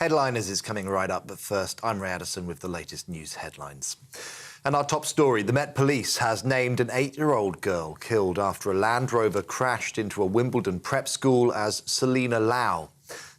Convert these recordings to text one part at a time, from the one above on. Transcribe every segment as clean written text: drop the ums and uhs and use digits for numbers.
Headliners is coming right up, but first, I'm Ray Addison with the latest news headlines. And our top story, the Met Police has named an 8-year-old girl killed after a Land Rover crashed into a Wimbledon prep school as Selena Lau.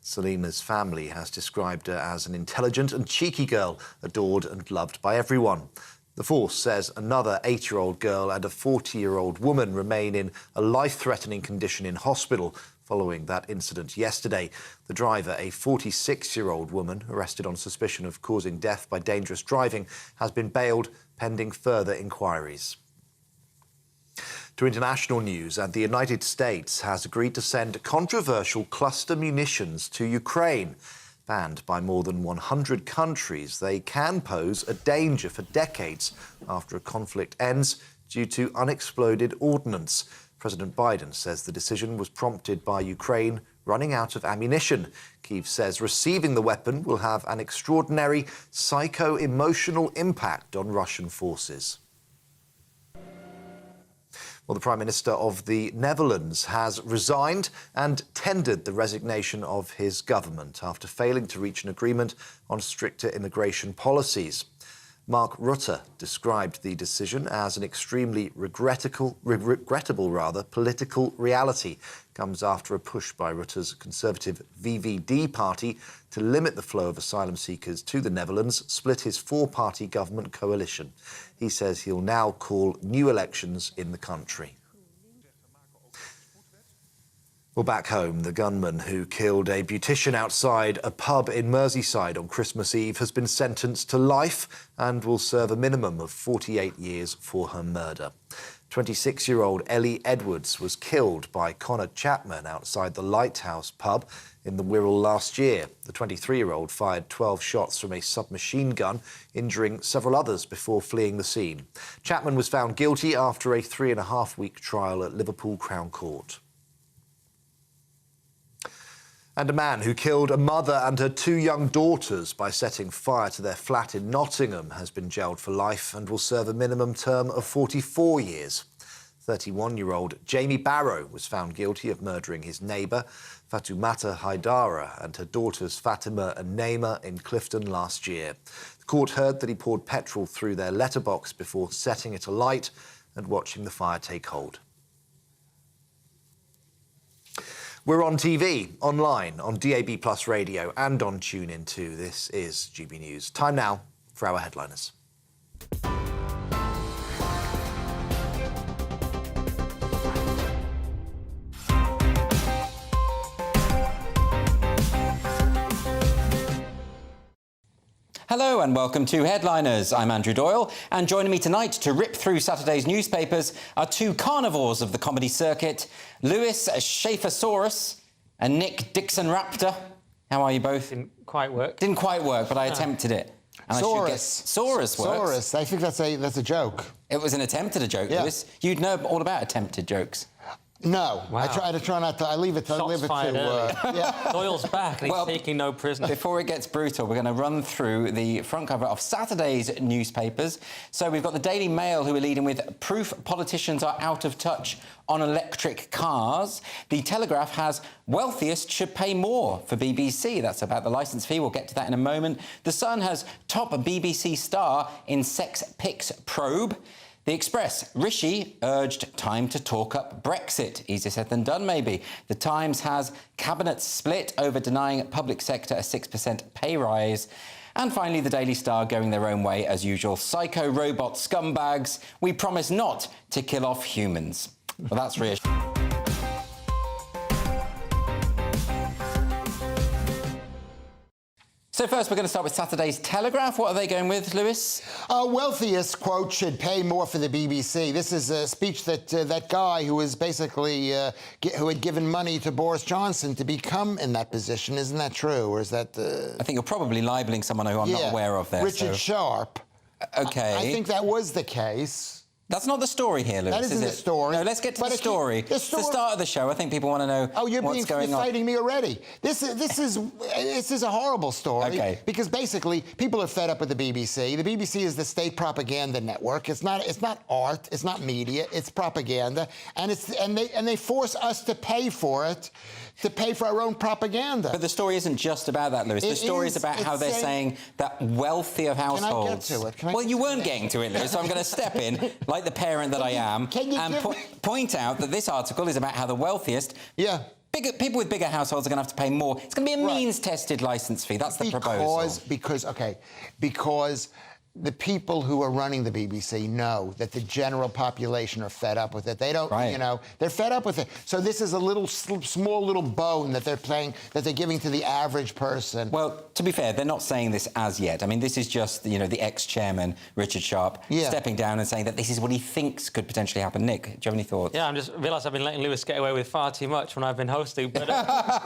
Selena's family has described her as an intelligent and cheeky girl, adored and loved by everyone. The force says another 8-year-old girl and a 40-year-old woman remain in a life-threatening condition in hospital following that incident yesterday. The driver, a 46-year-old woman arrested on suspicion of causing death by dangerous driving, has been bailed pending further inquiries. To international news, and the United States has agreed to send controversial cluster munitions to Ukraine. Banned by more than 100 countries, they can pose a danger for decades after a conflict ends due to unexploded ordnance. President Biden says the decision was prompted by Ukraine running out of ammunition. Kyiv says receiving the weapon will have an extraordinary psycho-emotional impact on Russian forces. Well, the Prime Minister of the Netherlands has resigned and tendered the resignation of his government after failing to reach an agreement on stricter immigration policies. Mark Rutte described the decision as an extremely regrettable political reality. Comes after a push by Rutte's Conservative VVD party to limit the flow of asylum seekers to the Netherlands, split his four-party government coalition. He says he'll now call new elections in the country. Well, back home, the gunman who killed a beautician outside a pub in Merseyside on Christmas Eve has been sentenced to life and will serve a minimum of 48 years for her murder. 26-year-old Ellie Edwards was killed by Connor Chapman outside the Lighthouse pub in the Wirral last year. The 23-year-old fired 12 shots from a submachine gun, injuring several others before fleeing the scene. Chapman was found guilty after a 3.5-week trial at Liverpool Crown Court. And a man who killed a mother and her 2 young daughters by setting fire to their flat in Nottingham has been jailed for life and will serve a minimum term of 44 years. 31-year-old Jamie Barrow was found guilty of murdering his neighbour, Fatoumata Haidara, and her daughters Fatima and Naima in Clifton last year. The court heard that he poured petrol through their letterbox before setting it alight and watching the fire take hold. We're on TV, online, on DAB+ radio and on TuneIn too. This is GB News. Time now for our headliners. Hello and welcome to Headliners. I'm Andrew Doyle, and joining me tonight to rip through Saturday's newspapers are 2 carnivores of the comedy circuit, Lewis Schaefersaurus and Nick Dixon Raptor. How are you both? Didn't quite work. Didn't quite work, but I attempted it. And Saurus. I should guess Saurus works. Saurus. I think that's a joke. It was an attempt at a joke, Yeah. Lewis. You'd know all about attempted jokes. No, Wow. I try not to. I leave it to. Shots fired yeah. Doyle's back and he's taking no prisoners. Before it gets brutal, we're going to run through the front cover of Saturday's newspapers. So we've got the Daily Mail, who are leading with proof politicians are out of touch on electric cars. The Telegraph has wealthiest should pay more for BBC. That's about the licence fee. We'll get to that in a moment. The Sun has top BBC star in sex pics probe. The Express, Rishi urged time to talk up Brexit. Easier said than done, maybe. The Times has cabinet split over denying public sector a 6% pay rise. And finally, the Daily Star going their own way as usual. Psycho robot scumbags. We promise not to kill off humans. Well, that's reassuring. So first, we're going to start with Saturday's Telegraph. What are they going with, Lewis? Wealthiest, quote, should pay more for the BBC. This is a speech that that guy who was basically who had given money to Boris Johnson to become in that position. Isn't that true, or is that? I think you're probably libelling someone who I'm not aware of there. Richard Sharp. Okay. I think that was the case. That's not the story here, Lewis. That isn't is the story. No, let's get to the story. It's the start of the show. I think people want to know what's going on. You're fighting me already. This is a horrible story. Okay. Because basically, people are fed up with the BBC. The BBC is the state propaganda network. It's not art. It's not media. It's propaganda, and they force us to pay for it, to pay for our own propaganda. But the story isn't just about that, Lewis. The story is about how they're saying that wealthier households... Can I get to it? Well, you weren't getting to it, Lewis, so I'm going to step in, like the parent that I am, and point out that this article is about how the wealthiest... Yeah. People with bigger households are going to have to pay more. It's going to be a means-tested licence fee. That's the proposal. Because the people who are running the BBC know that the general population are fed up with it. They don't, they're fed up with it. So this is a small little bone that they're giving to the average person. Well, to be fair, they're not saying this as yet. I mean, this is just, the ex-chairman, Richard Sharp, stepping down and saying that this is what he thinks could potentially happen. Nick, do you have any thoughts? Yeah, I just realised I've been letting Lewis get away with far too much when I've been hosting. But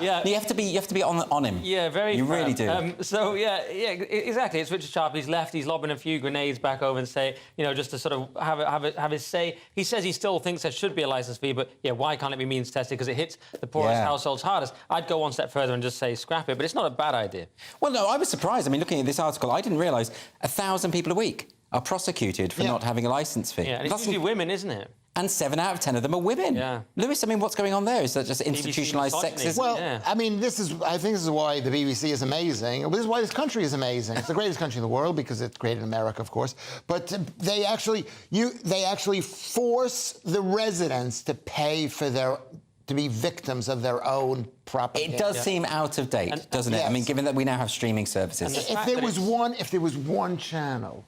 yeah, you have to be on him. Yeah, very. You really do. Exactly. It's Richard Sharp. He's left. He's lobbing a few grenades back over and say, just to sort of have his say. He says he still thinks there should be a licence fee, but why can't it be means tested? Because it hits the poorest households hardest. I'd go one step further and just say scrap it, but it's not a bad idea. Well, no, I was surprised. I mean, looking at this article, I didn't realise 1,000 people a week are prosecuted for not having a licence fee. Yeah, and it's usually women, isn't it? And 7 out of 10 of them are women. Yeah. Lewis, I mean, what's going on there? Is that just institutionalised sexism? Well, I mean, I think this is why the BBC is amazing. This is why this country is amazing. It's the greatest country in the world because it's created in America, of course. But they actually force the residents to pay for to be victims of their own propaganda. It does seem out of date, doesn't it? Yes. I mean, given that we now have streaming services. If there was one channel,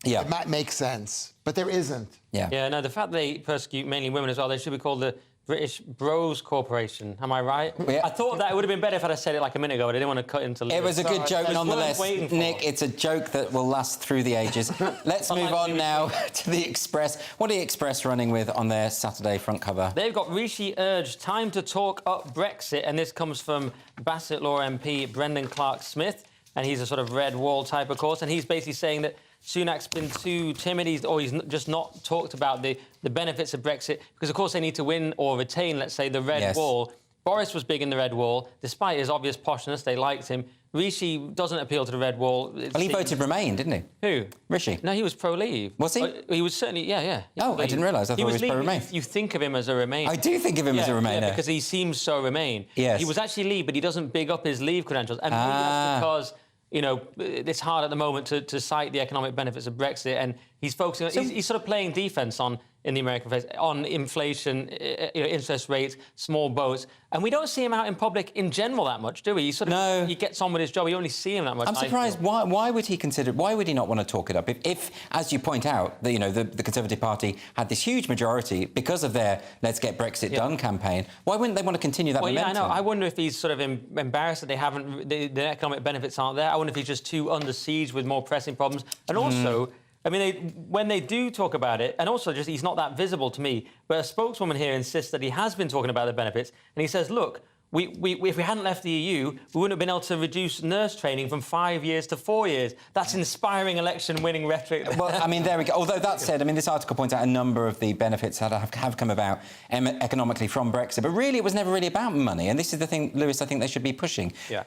it might make sense, but there isn't. Yeah, no, the fact they persecute mainly women as well, they should be called the British Bros Corporation. Am I right? Yeah. I thought that it would have been better if I'd said it like a minute ago, but I didn't want to cut into Lewis. It was a good joke nonetheless. Nick, it's a joke that will last through the ages. Let's move on now to The Express. What are The Express running with on their Saturday front cover? They've got Rishi urged time to talk up Brexit, and this comes from Bassett Law MP Brendan Clark-Smith, and he's a sort of red wall type, of course, and he's basically saying that Sunak's been too timid, he's just not talked about the benefits of Brexit, because, of course, they need to win or retain, let's say, the red wall. Boris was big in the red wall. Despite his obvious poshness, they liked him. Rishi doesn't appeal to the red wall. Well, he voted Remain, didn't he? Who? Rishi. No, he was pro-Leave. Was he? He was certainly, yeah. Oh, I didn't realise. I thought he was pro-Remain. You think of him as a Remainer. I do think of him as a Remainer. Yeah, because he seems so Remain. Yes. He was actually Leave, but he doesn't big up his Leave credentials. And maybe that's because... it's hard at the moment to cite the economic benefits of Brexit, and he's focusing on... He's sort of playing defence in the American face, on inflation, interest rates, small boats, and we don't see him out in public in general that much, do we? He gets on with his job. We only see him that much. I'm surprised. Why would he not want to talk it up? If as you point out, the Conservative Party had this huge majority because of their "Let's Get Brexit Done" campaign, why wouldn't they want to continue that momentum? Yeah, I know. I wonder if he's sort of embarrassed that they haven't, the economic benefits aren't there. I wonder if he's just too under siege with more pressing problems, and also. I mean, when they do talk about it, and also just he's not that visible to me, but a spokeswoman here insists that he has been talking about the benefits, and he says, look, if we hadn't left the EU, we wouldn't have been able to reduce nurse training from 5 years to 4 years. That's inspiring election-winning rhetoric. Well, I mean, there we go. Although that said, I mean, this article points out a number of the benefits that have come about economically from Brexit, but really it was never really about money, and this is the thing, Lewis, I think they should be pushing. Yeah.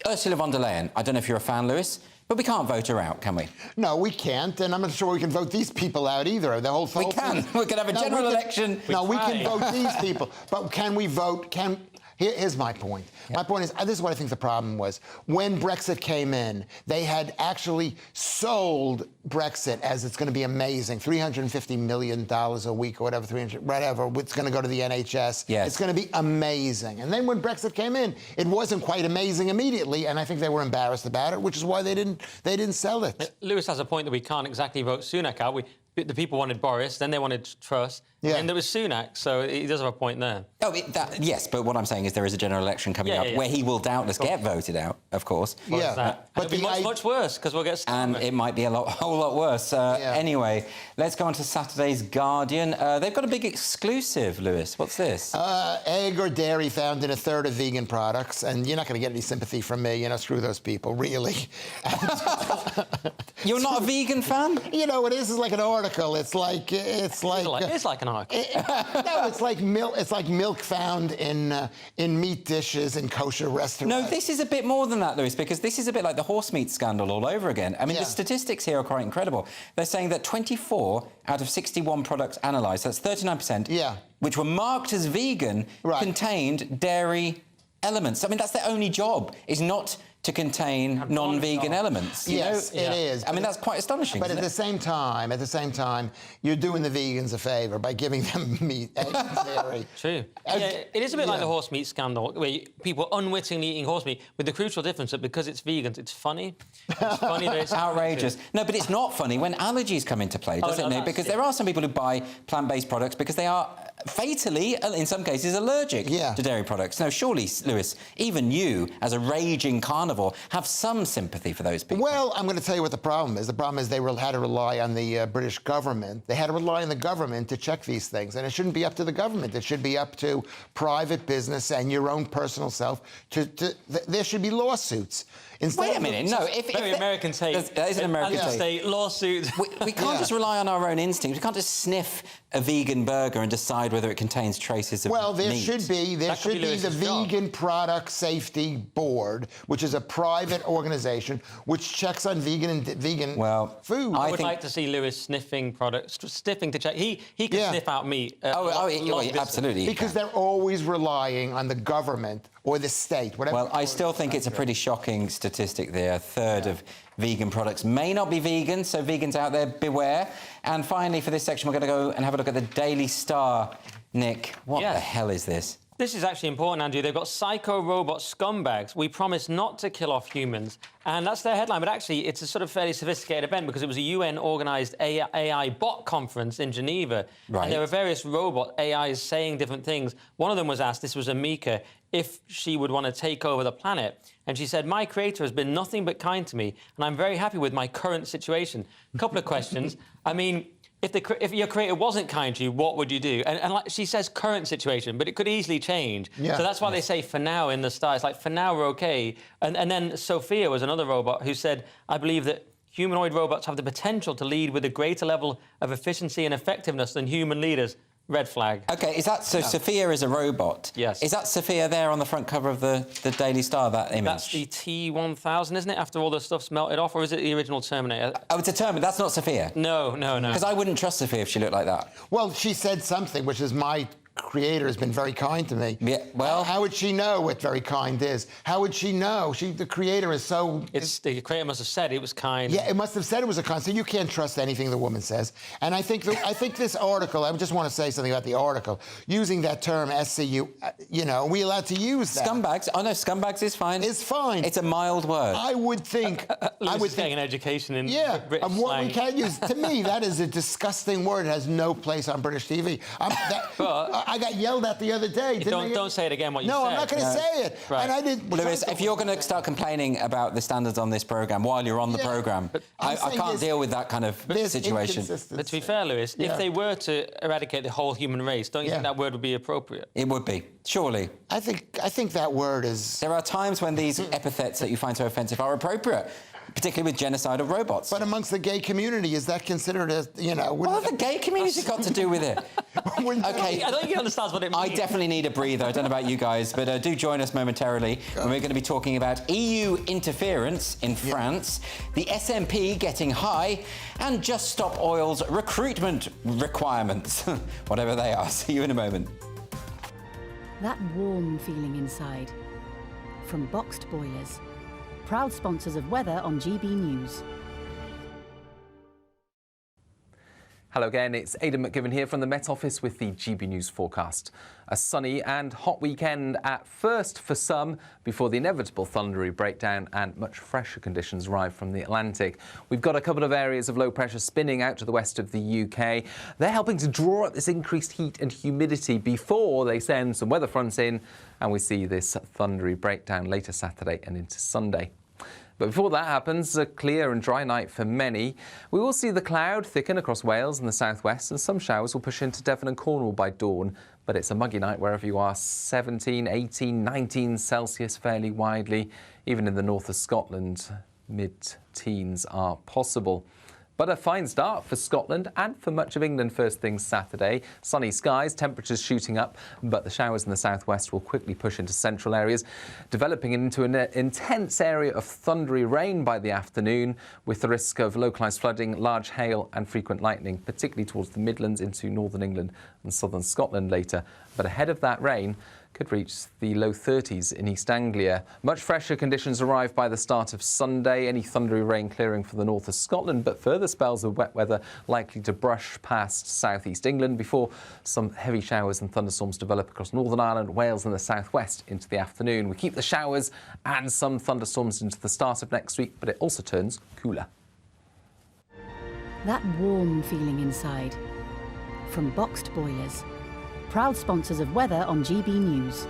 Ursula von der Leyen, I don't know if you're a fan, Lewis, but we can't vote her out, can we? No, we can't, and I'm not sure we can vote these people out either. The whole We can. We can have a general election. We can vote these people, but can we vote? Here's my point. My point is, this is what I think the problem was. When Brexit came in, they had actually sold Brexit as it's going to be amazing, $350 million a week or whatever, it's going to go to the NHS. Yes. It's going to be amazing. And then when Brexit came in, it wasn't quite amazing immediately, and I think they were embarrassed about it, which is why they didn't sell it. Lewis has a point that we can't exactly vote Sunak out. The people wanted Boris, then they wanted Truss, Yeah. And there was Sunak, so he does have a point there. Oh, yes, but what I'm saying is there is a general election coming up where he will doubtless get voted out, of course. Yeah, but it'll be much worse because we'll get and it might be a whole lot worse. Anyway, let's go on to Saturday's Guardian. They've got a big exclusive, Lewis. What's this? Egg or dairy found in a third of vegan products, and you're not going to get any sympathy from me. You know, screw those people, really. You're not a vegan fan? You know, it is like an article. It's like it's like an article. No, it's like milk. It's like milk found in meat dishes in kosher restaurants. No, this is a bit more than that, Lewis, because this is a bit like the horse meat scandal all over again. I mean, the statistics here are quite incredible. They're saying that 24 out of 61 products analysed, that's 39%, which were marked as vegan, contained dairy elements. I mean, that's their only job, is not to contain non-vegan elements. Yes, it is. I mean, that's quite astonishing. But at the same time, you're doing the vegans a favour by giving them meat, eggs, dairy. True. It is a bit like the horse meat scandal, where people unwittingly eating horse meat, with the crucial difference that because it's vegans, it's funny. It's funny that it's outrageous. No, but it's not funny when allergies come into play, does it, Nick? Because there are some people who buy plant-based products because they are fatally, in some cases, allergic to dairy products. Now, surely, Lewis, even you, as a raging carnivore, have some sympathy for those people. Well, I'm going to tell you what the problem is. The problem is they had to rely on the British government. They had to rely on the government to check these things, and it shouldn't be up to the government. It should be up to private business and your own personal self. There should be lawsuits. Wait a minute, no. Very American take. That is an American take. State lawsuit. We can't just rely on our own instincts. We can't just sniff a vegan burger and decide whether it contains traces of meat. There should be the Vegan Product Safety Board, which is a private organisation which checks on vegan food. I would like to see Lewis sniffing products, sniffing to check. He can sniff out meat. Absolutely. Because they're always relying on the government or the state, whatever. Well, I still think it's a pretty shocking statistic there. A third of vegan products may not be vegan, so vegans out there, beware. And finally, for this section, we're going to go and have a look at the Daily Star. Nick, what the hell is this? This is actually important, Andrew. They've got psycho-robot scumbags. We promise not to kill off humans. And that's their headline. But actually, it's a sort of fairly sophisticated event because it was a UN-organised AI bot conference in Geneva. Right. And there were various robot AIs saying different things. One of them was asked, this was Amika, if she would want to take over the planet. And she said, my creator has been nothing but kind to me, and I'm very happy with my current situation. A couple of questions. I mean, if your creator wasn't kind to you, what would you do? And like she says current situation, but it could easily change. So that's why they say for now in the Star. It's like, for now, we're OK. And then Sophia was another robot who said, I believe that humanoid robots have the potential to lead with a greater level of efficiency and effectiveness than human leaders. Red flag. OK, is that... So Sophia is a robot? Yes. Is that Sophia there on the front cover of the Daily Star, that image? That's the T-1000, isn't it, after all the stuff's melted off? Or is it the original Terminator? Oh, it's a Terminator. That's not Sophia? No. Because I wouldn't trust Sophia if she looked like that. Well, she said something, which is my creator has been very kind to me. Yeah, well... How would she know what very kind is? How would she know? The creator is so... The creator must have said it was kind. Yeah, it must have said it was a kind. So you can't trust anything the woman says. And I think this article, I just want to say something about the article, using that term, SCU, are we allowed to use that? Scumbags? Oh, no, scumbags is fine. It's fine. It's a mild word. I would think... I would think an education in British what slang. we can't use. To me, that is a disgusting word. It has no place on British TV. I got yelled at the other day. Don't say it again, what you said. No, I'm not going to say it. Right. And I didn't... Lewis, if you're going to start complaining about the standards on this programme while you're on the programme, I can't deal with that kind of situation. But to be fair, Lewis, if they were to eradicate the whole human race, don't you think that word would be appropriate? It would be, surely. I think that word is... There are times when these epithets that you find so offensive are appropriate, particularly with genocidal robots. But amongst the gay community, is that considered as, What have the gay community got to do with it? Okay. I don't think he understands what it means. I definitely need a breather. I don't know about you guys, but do join us momentarily when we're going to be talking about EU interference in France, the SNP getting high, and Just Stop Oil's recruitment requirements, whatever they are. See you in a moment. That warm feeling inside. From Boxed Boilers. Proud sponsors of weather on GB News. Hello again, it's Aidan McGivern here from the Met Office with the GB News forecast. A sunny and hot weekend at first for some, before the inevitable thundery breakdown and much fresher conditions arrive from the Atlantic. We've got a couple of areas of low pressure spinning out to the west of the UK. They're helping to draw up this increased heat and humidity before they send some weather fronts in, and we see this thundery breakdown later Saturday and into Sunday. But before that happens, a clear and dry night for many. We will see the cloud thicken across Wales and the southwest, and some showers will push into Devon and Cornwall by dawn. But it's a muggy night wherever you are, 17, 18, 19 Celsius fairly widely. Even in the north of Scotland, mid-teens are possible. But a fine start for Scotland and for much of England first thing Saturday. Sunny skies, temperatures shooting up, but the showers in the southwest will quickly push into central areas, developing into an intense area of thundery rain by the afternoon, with the risk of localised flooding, large hail and frequent lightning, particularly towards the Midlands into northern England and southern Scotland later. But ahead of that rain, could reach the low 30s in East Anglia. Much fresher conditions arrive by the start of Sunday, any thundery rain clearing for the north of Scotland, but further spells of wet weather likely to brush past southeast England before some heavy showers and thunderstorms develop across Northern Ireland, Wales and the southwest into the afternoon. We keep the showers and some thunderstorms into the start of next week, but it also turns cooler. That warm feeling inside. From boxed boilers. Proud sponsors of weather on GB News.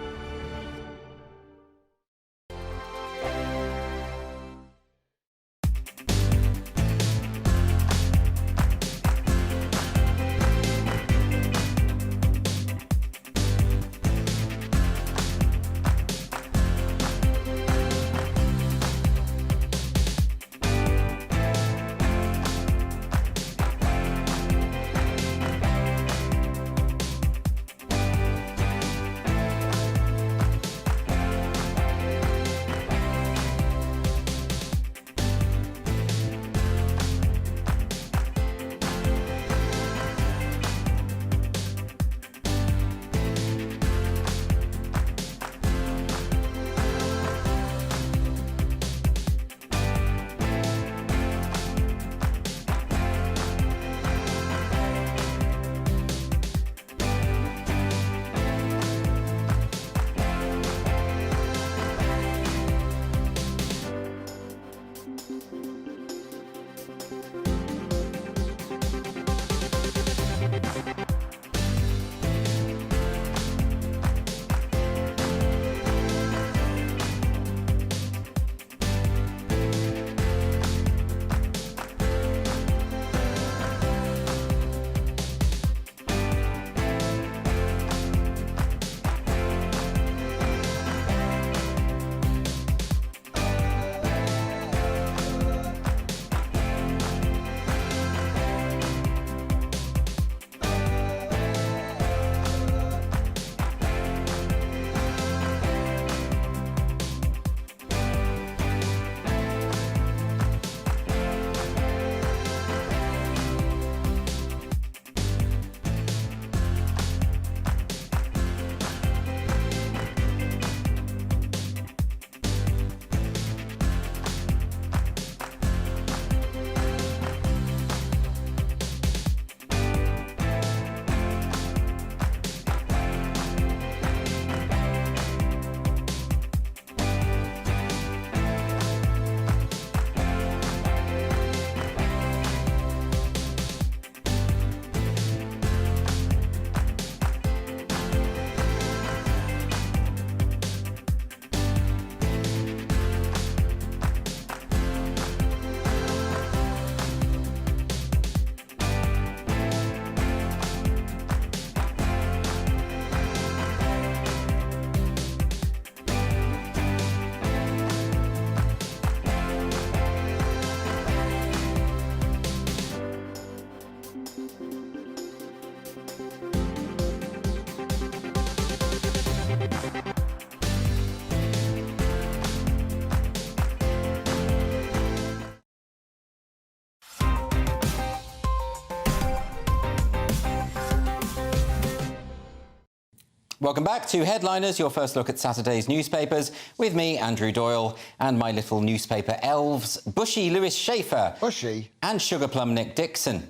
Welcome back to Headliners, your first look at Saturday's newspapers, with me, Andrew Doyle, and my little newspaper elves, Bushy Lewis Schaefer. Bushy? And Sugar Plum Nick Dixon.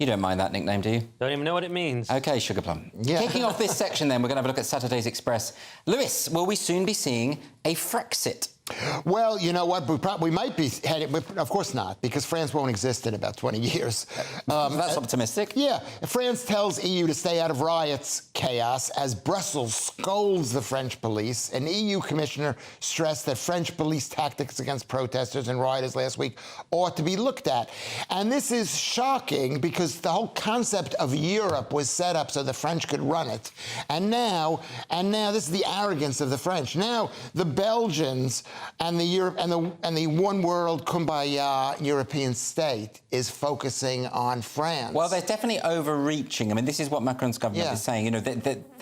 You don't mind that nickname, do you? Don't even know what it means. OK, Sugar Plum. Yeah. Kicking off this section, then, we're going to have a look at Saturday's Express. Lewis, will we soon be seeing a Frexit? Well, you know what? We might be headed. Of course not, because France won't exist in about 20 years. That's optimistic. Yeah. France tells EU to stay out of riots chaos as Brussels scolds the French police. An EU commissioner stressed that French police tactics against protesters and rioters last week ought to be looked at. And this is shocking because the whole concept of Europe was set up so the French could run it. And now this is the arrogance of the French. Now the Belgians and the one world kumbaya European state is focusing on France. Well, they're definitely overreaching. I mean, this is what Macron's government is saying. You know,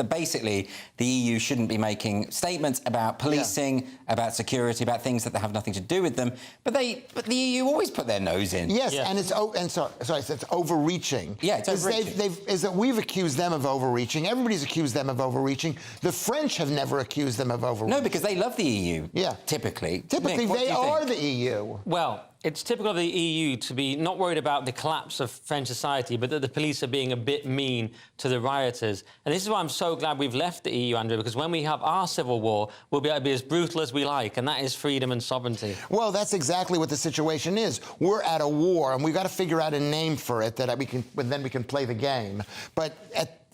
basically, the EU shouldn't be making statements about policing, about security, about things that have nothing to do with them. But the EU always put their nose in. Yes, and it's it's overreaching. Yeah, it's overreaching. Is that we've accused them of overreaching. Everybody's accused them of overreaching. The French have never accused them of overreaching. No, because they love the EU. Yeah. Typically. Typically, Nick, they are the EU. Well, it's typical of the EU to be not worried about the collapse of French society, but that the police are being a bit mean to the rioters. And this is why I'm so glad we've left the EU, Andrew, because when we have our civil war, we'll be able to be as brutal as we like, and that is freedom and sovereignty. Well, that's exactly what the situation is. We're at a war, and we've got to figure out a name for it that then we can play the game. But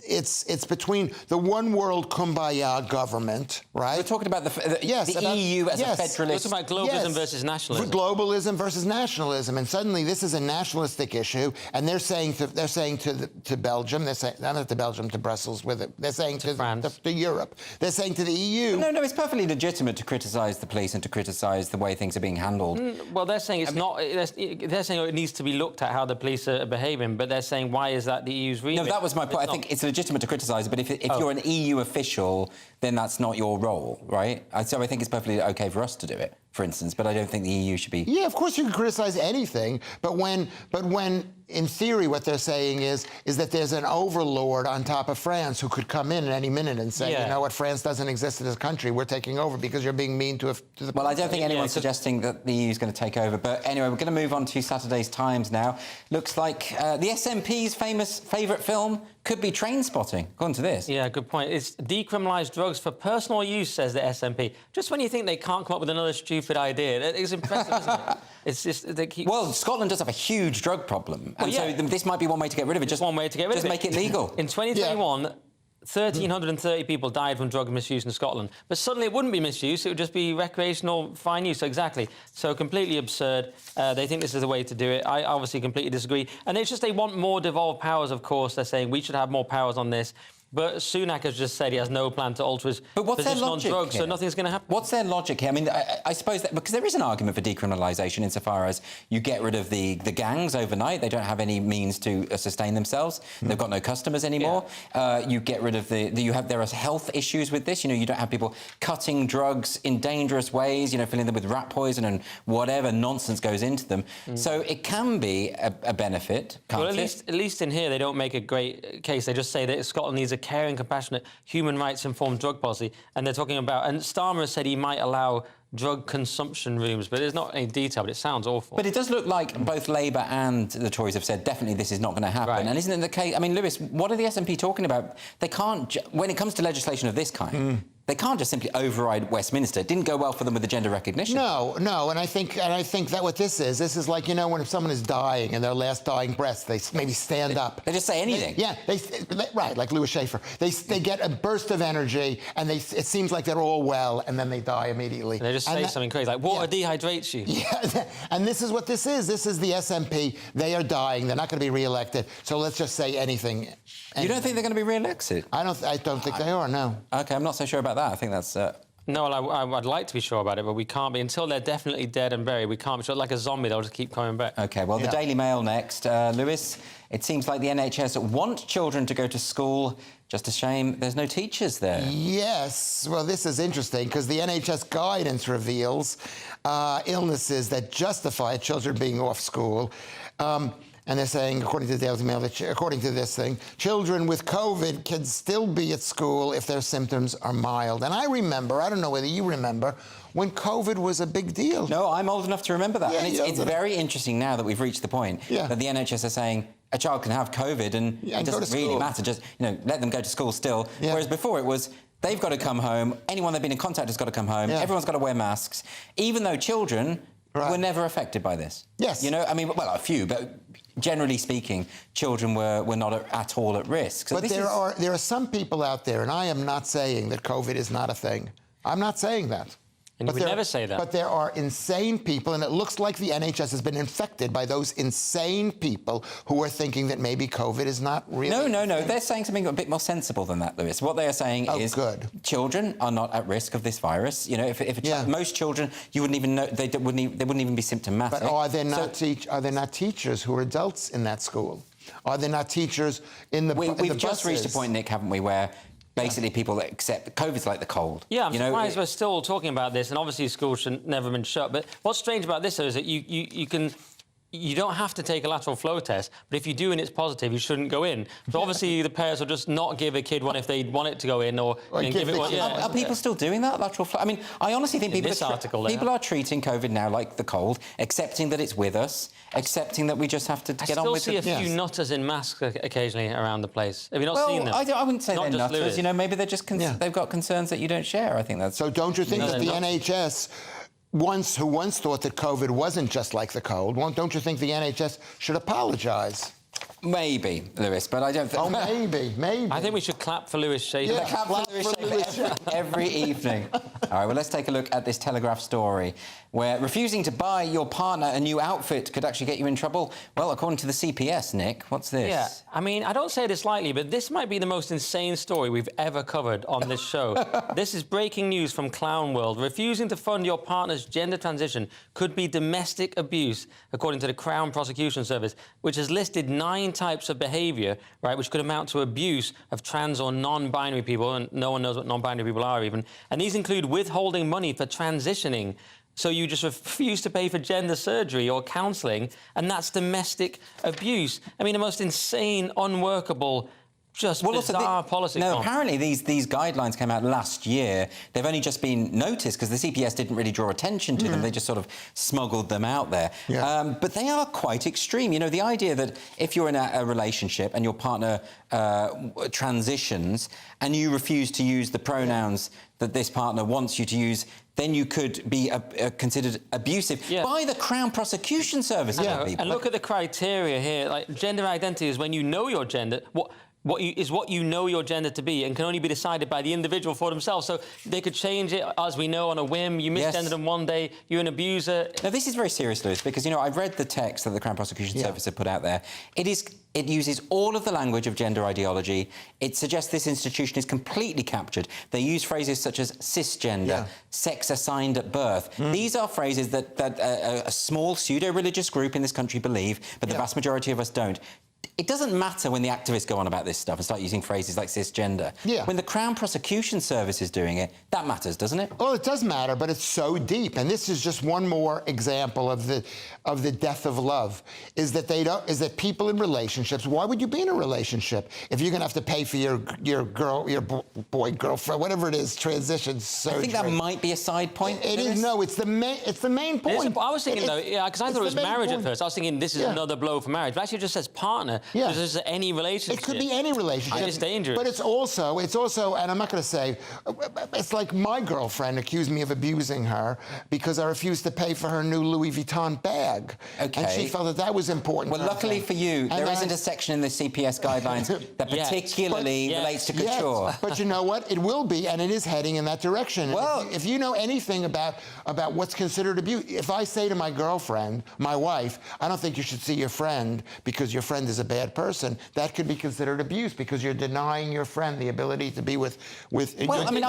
it's between the one world kumbaya government, right? We're talking about the EU as a federalist. We're talking about globalism versus nationalism. Globalism versus nationalism, and suddenly this is a nationalistic issue, and they're saying to Belgium, not to Belgium, to Brussels with it. They're saying to France, to Europe. They're saying to the EU. No, it's perfectly legitimate to criticise the police and to criticise the way things are being handled. Well, they're saying not. They're saying it needs to be looked at how the police are behaving, but they're saying why is that the EU's remit? No, that was my point. I think it's legitimate to criticise, but if you're an EU official, then that's not your role, right? So I think it's perfectly OK for us to do it, for instance, but I don't think the EU should be... Yeah, of course you can criticise anything, but when in theory what they're saying is that there's an overlord on top of France who could come in at any minute and say, you know what, France doesn't exist as a country, we're taking over because you're being mean to the... Well, I don't think anyone's suggesting that the EU is going to take over, but anyway, we're going to move on to Saturday's Times now. Looks like the SNP's favourite film could be Trainspotting, according to this. Yeah, good point. It's decriminalise drugs for personal use, says the SNP. Just when you think they can't come up with another stupid idea. It's impressive, isn't it? It's just they keep... Well, Scotland does have a huge drug problem, and so this might be one way to get rid of it. Just one way to get rid of it. Just make it legal. In 2021, 1,330 people died from drug misuse in Scotland. But suddenly it wouldn't be misuse, it would just be recreational fine use. Exactly. So completely absurd. They think this is the way to do it. I obviously completely disagree. And it's just they want more devolved powers, of course. They're saying we should have more powers on this. But Sunak has just said he has no plan to alter his position on drugs, so nothing's going to happen. What's their logic here? I mean, I suppose that because there is an argument for decriminalisation insofar as you get rid of the gangs overnight. They don't have any means to sustain themselves. They've got no customers anymore. You get rid of there are health issues with this. You know, you don't have people cutting drugs in dangerous ways, you know, filling them with rat poison and whatever nonsense goes into them. So it can be a benefit, can't it? At least in here, they don't make a great case. They just say that Scotland needs a caring, compassionate, human rights-informed drug policy, and they're talking about... And Starmer has said he might allow drug consumption rooms, but there's not any detail, but it sounds awful. But it does look like both Labour and the Tories have said definitely this is not going to happen. Right. And isn't it the case... I mean, Lewis, what are the SNP talking about? They can't... When it comes to legislation of this kind... They can't just simply override Westminster. It didn't go well for them with the gender recognition. No, and I think that what this is like, you know, when if someone is dying and their last dying breath, they maybe stand up. They just say anything. Right, like Louis Schaefer. They get a burst of energy and it seems like they're all well, and then they die immediately. And they just say something crazy like water dehydrates you. Yeah, and this is what this is. This is the SNP. They are dying. They're not going to be re-elected. So let's just say anything. You don't think they're going to be re-elected? I don't think they are. No. Okay, I'm not so sure about that. I think that's... No, well, I'd like to be sure about it, but we can't be. Until they're definitely dead and buried, we can't be sure. Like a zombie, they'll just keep coming back. OK, well, the Daily Mail next. Lewis, it seems like the NHS want children to go to school. Just a shame there's no teachers there. Yes. Well, this is interesting because the NHS guidance reveals illnesses that justify children being off school. And they're saying, according to the Daily Mail, that according to this thing, children with COVID can still be at school if their symptoms are mild. And I remember, I don't know whether you remember, when COVID was a big deal. No, I'm old enough to remember that. Yeah, and it's very interesting now that we've reached the point that the NHS are saying, a child can have COVID and Yeah, it and go doesn't to really school. matter. Just, let them go to school still. Yeah. Whereas before it was, they've got to come home. Anyone they've been in contact has got to come home. Yeah. Everyone's got to wear masks. Even though children were never affected by this. Yes. I mean, well, a few, but generally speaking, children were not at all at risk. So But there are some people out there, and I am not saying that COVID is not a thing. I'm not saying that. And you would never say that. But there are insane people, and it looks like the NHS has been infected by those insane people who are thinking that maybe COVID is not really... No. They're saying something a bit more sensible than that, Lewis. What they are saying is children are not at risk of this virus. Most children, you wouldn't even know, they wouldn't even be symptomatic. But are there not teachers who are adults in that school? Are there not teachers in the We've just reached a point, Nick, haven't we, where basically people accept COVID's like the cold. Yeah, I'm surprised we're still talking about this, and obviously schools should never have been shut. But what's strange about this, though, is that you don't have to take a lateral flow test, but if you do and it's positive, you shouldn't go in. So obviously the parents will just not give a kid one if they want it to go in, or give it one. Are people still doing that, lateral flow? I mean, I honestly think people are treating COVID now like the cold, accepting that it's with us, accepting that we just have to get on with it. I still see a few nutters in masks occasionally around the place. Have you not seen them? I wouldn't say they're nutters. Lewis. Maybe they're just they've got concerns that you don't share. I think that's... So don't you think that the NHS... who once thought that COVID wasn't just like the cold, don't you think the NHS should apologise? Maybe, Lewis, but I don't think... Oh, maybe. I think we should clap for Lewis Schaefer. Yeah, clap for Lewis Schaefer every evening. All right, well, let's take a look at this Telegraph story where refusing to buy your partner a new outfit could actually get you in trouble. Well, according to the CPS, Nick, what's this? Yeah, I mean, I don't say this lightly, but this might be the most insane story we've ever covered on this show. This is breaking news from Clown World. Refusing to fund your partner's gender transition could be domestic abuse, according to the Crown Prosecution Service, which has listed 9 types of behaviour, right, which could amount to abuse of trans or non-binary people, and no one knows what non-binary people are even. And these include withholding money for transitioning. So you just refuse to pay for gender surgery or counselling, and that's domestic abuse. I mean, the most insane, unworkable, bizarre policy. No, apparently these guidelines came out last year. They've only just been noticed because the CPS didn't really draw attention to them. They just sort of smuggled them out there. Yeah. But they are quite extreme. The idea that if you're in a relationship and your partner transitions and you refuse to use the pronouns that this partner wants you to use, then you could be considered abusive by the Crown Prosecution Service. And look at the criteria here. Like, gender identity is when you know your gender. What you know your gender to be, and can only be decided by the individual for themselves. So they could change it, as we know, on a whim. You misgendered them one day, you're an abuser. Now, this is very serious, Lewis, because, I've read the text that the Crown Prosecution Service have put out there. It uses all of the language of gender ideology. It suggests this institution is completely captured. They use phrases such as cisgender, sex assigned at birth. These are phrases that a small pseudo-religious group in this country believe, but the vast majority of us don't. It doesn't matter when the activists go on about this stuff and start using phrases like cisgender. Yeah. When the Crown Prosecution Service is doing it, that matters, doesn't it? Well, it does matter, but it's so deep. And this is just one more example of the death of love. Is that people in relationships? Why would you be in a relationship if you're going to have to pay for your boy, girlfriend, whatever it is, transition surgery? I think that might be a side point. It is. No, it's the main point. I was thinking because I thought it was marriage at first. I was thinking this is another blow for marriage, but actually it just says partner. Yeah. Because this is any relationship. It could be any relationship. It's dangerous. But it's also, and I'm not going to say, it's like my girlfriend accused me of abusing her because I refused to pay for her new Louis Vuitton bag. Okay. And she felt that was important. Well, luckily for you, there isn't a section in the CPS guidelines that particularly relates to couture. But you know what? It will be, and it is heading in that direction. Well, if you know anything about what's considered abuse, if I say to my girlfriend, my wife, I don't think you should see your friend because your friend is a bad person, that could be considered abuse because you're denying your friend the ability to be with. Well, I mean,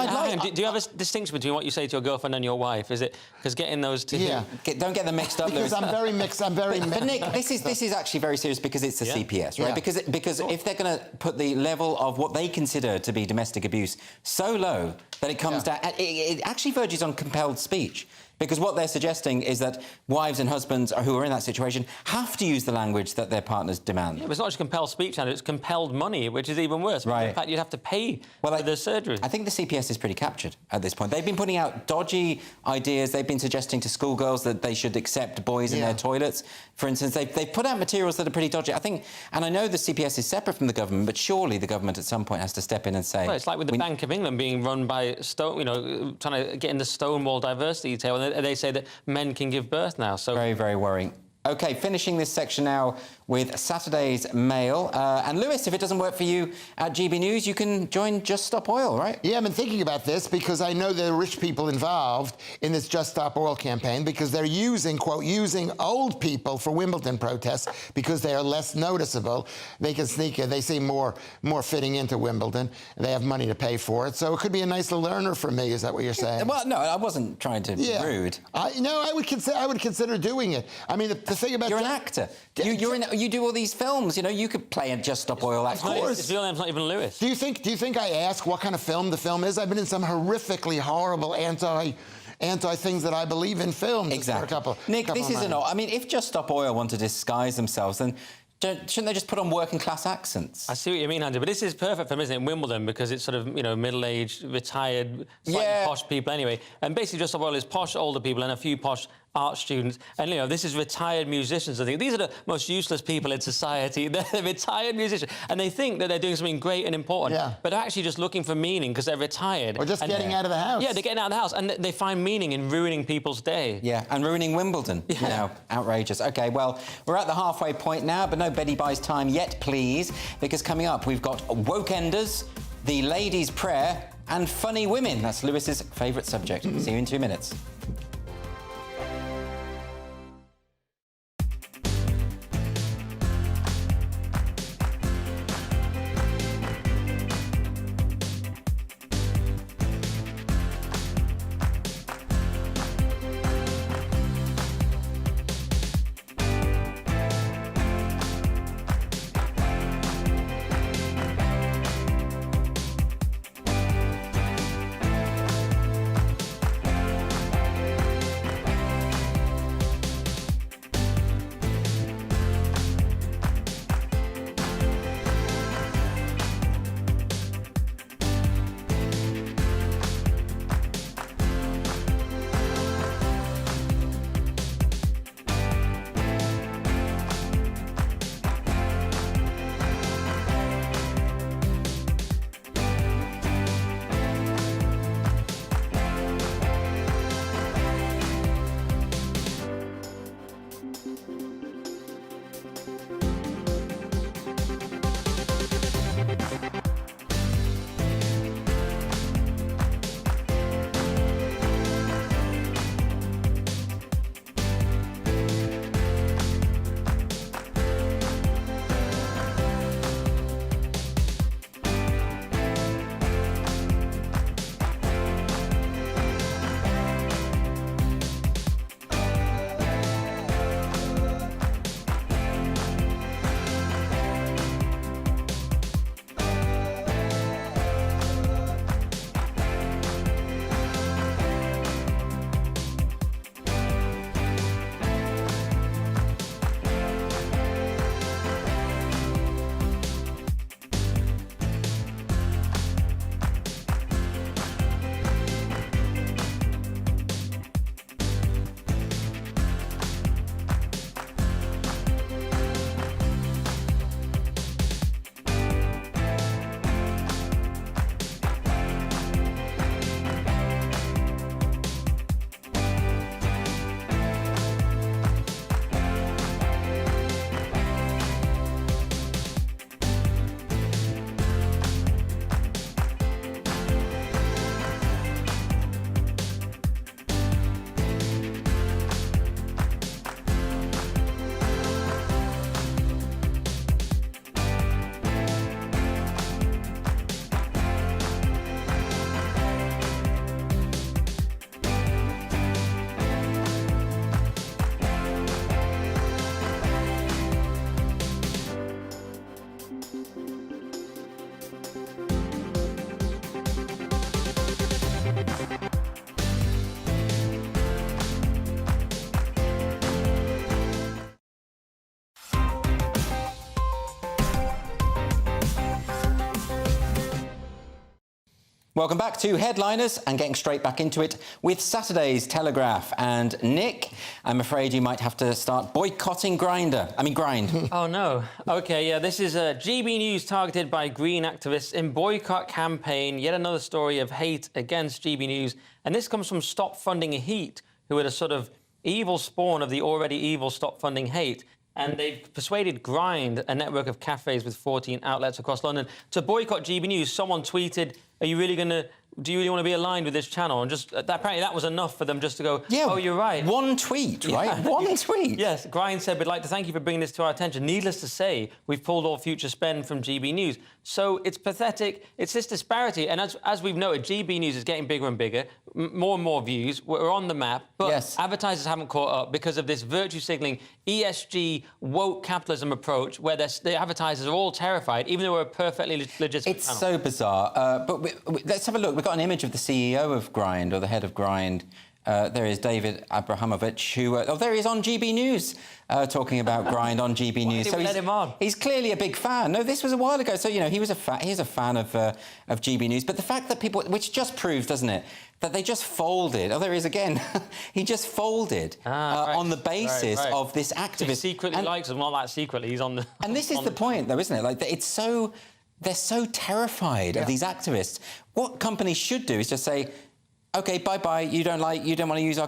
do you have a distinction between what you say to your girlfriend and your wife? Is it because getting those two? Yeah. Don't get them mixed up. Because I'm very mixed. But Nick, this is actually very serious because it's the CPS, right? Yeah. Because if they're going to put the level of what they consider to be domestic abuse so low that it comes down, it actually verges on compelled speech. Because what they're suggesting is that wives and husbands who are in that situation have to use the language that their partners demand. Yeah, but it's not just compelled speech, Andrew, it's compelled money, which is even worse. Right. In fact, you'd have to pay for the surgery. I think the CPS is pretty captured at this point. They've been putting out dodgy ideas. They've been suggesting to schoolgirls that they should accept boys in their toilets. For instance, they've put out materials that are pretty dodgy. I think, and I know the CPS is separate from the government, but surely the government at some point has to step in and say... Well, it's like with the Bank of England being run by trying to get in the Stonewall diversity table, and they say that men can give birth now. So very, very worrying. OK, finishing this section now with Saturday's Mail. And Lewis, if it doesn't work for you at GB News, you can join Just Stop Oil, right? Yeah, I've been thinking about this because I know there are rich people involved in this Just Stop Oil campaign because they're using, quote, using old people for Wimbledon protests because they are less noticeable. They can sneak in. They seem more fitting into Wimbledon. They have money to pay for it. So it could be a nice little learner for me. Is that what you're saying? Well, no, I wasn't trying to be rude. I would consider doing it. I mean, the thing about... You're an actor. You do all these films. You know, you could play a Just Stop Oil actor. His real name's not even Lewis. Do you think I ask what kind of film the film is? I've been in some horrifically horrible anti things that I believe in films. Exactly. Nick, this isn't all. I mean, if Just Stop Oil want to disguise themselves, then shouldn't they just put on working class accents? I see what you mean, Andrew, but this is perfect for them, isn't it, in Wimbledon, because it's sort of, middle-aged, retired, slightly posh people anyway. And basically Just Stop Oil is posh older people and a few posh art students. And, this is retired musicians, I think. These are the most useless people in society. They're retired musicians. And they think that they're doing something great and important. Yeah. But they're actually just looking for meaning because they're retired. Or just getting out of the house. Yeah, they're getting out of the house. And they find meaning in ruining people's day. Yeah, and ruining Wimbledon. Yeah. Outrageous. OK, well, we're at the halfway point now, but no Betty Buys time yet, please, because coming up, we've got Wokeenders, the Ladies' Prayer, and funny women. That's Lewis's favourite subject. See you in 2 minutes. Welcome back to Headliners and getting straight back into it with Saturday's Telegraph. And Nick, I'm afraid you might have to start boycotting Grind. Oh, no. OK, yeah, this is GB News targeted by green activists in boycott campaign. Yet another story of hate against GB News. And this comes from Stop Funding Heat, who are a sort of evil spawn of the already evil Stop Funding Hate. And they've persuaded Grind, a network of cafes with 14 outlets across London, to boycott GB News. Someone tweeted, do you really want to be aligned with this channel? And just apparently that was enough for them just to go, yeah, oh, you're right. One tweet, right? One tweet. Yes, Grind said, we'd like to thank you for bringing this to our attention. Needless to say, we've pulled all future spend from GB News. So it's pathetic. It's this disparity. And as we've noted, GB News is getting bigger and bigger, more and more views. We're on the map. But advertisers haven't caught up because of this virtue signalling, ESG, woke capitalism approach where the advertisers are all terrified, even though we're a perfectly legitimate It's channel. so bizarre. But let's have a look. We've got an image of the CEO of Grind, or the head of Grind. There is David Abrahamovich, who... there he is on GB News, talking about Grind on GB News. So let him on? He's clearly a big fan. No, this was a while ago. So, you know, he's a fan of GB News. But the fact that people... Which just proves, doesn't it, that they just folded. Oh, there he is again. He just folded on the basis of this activist. He secretly likes them, not that secretly. He's on the... And this is the point, though, isn't it? Like, it's so... They're so terrified of these activists. What companies should do is just say, OK, bye-bye, you don't want to use our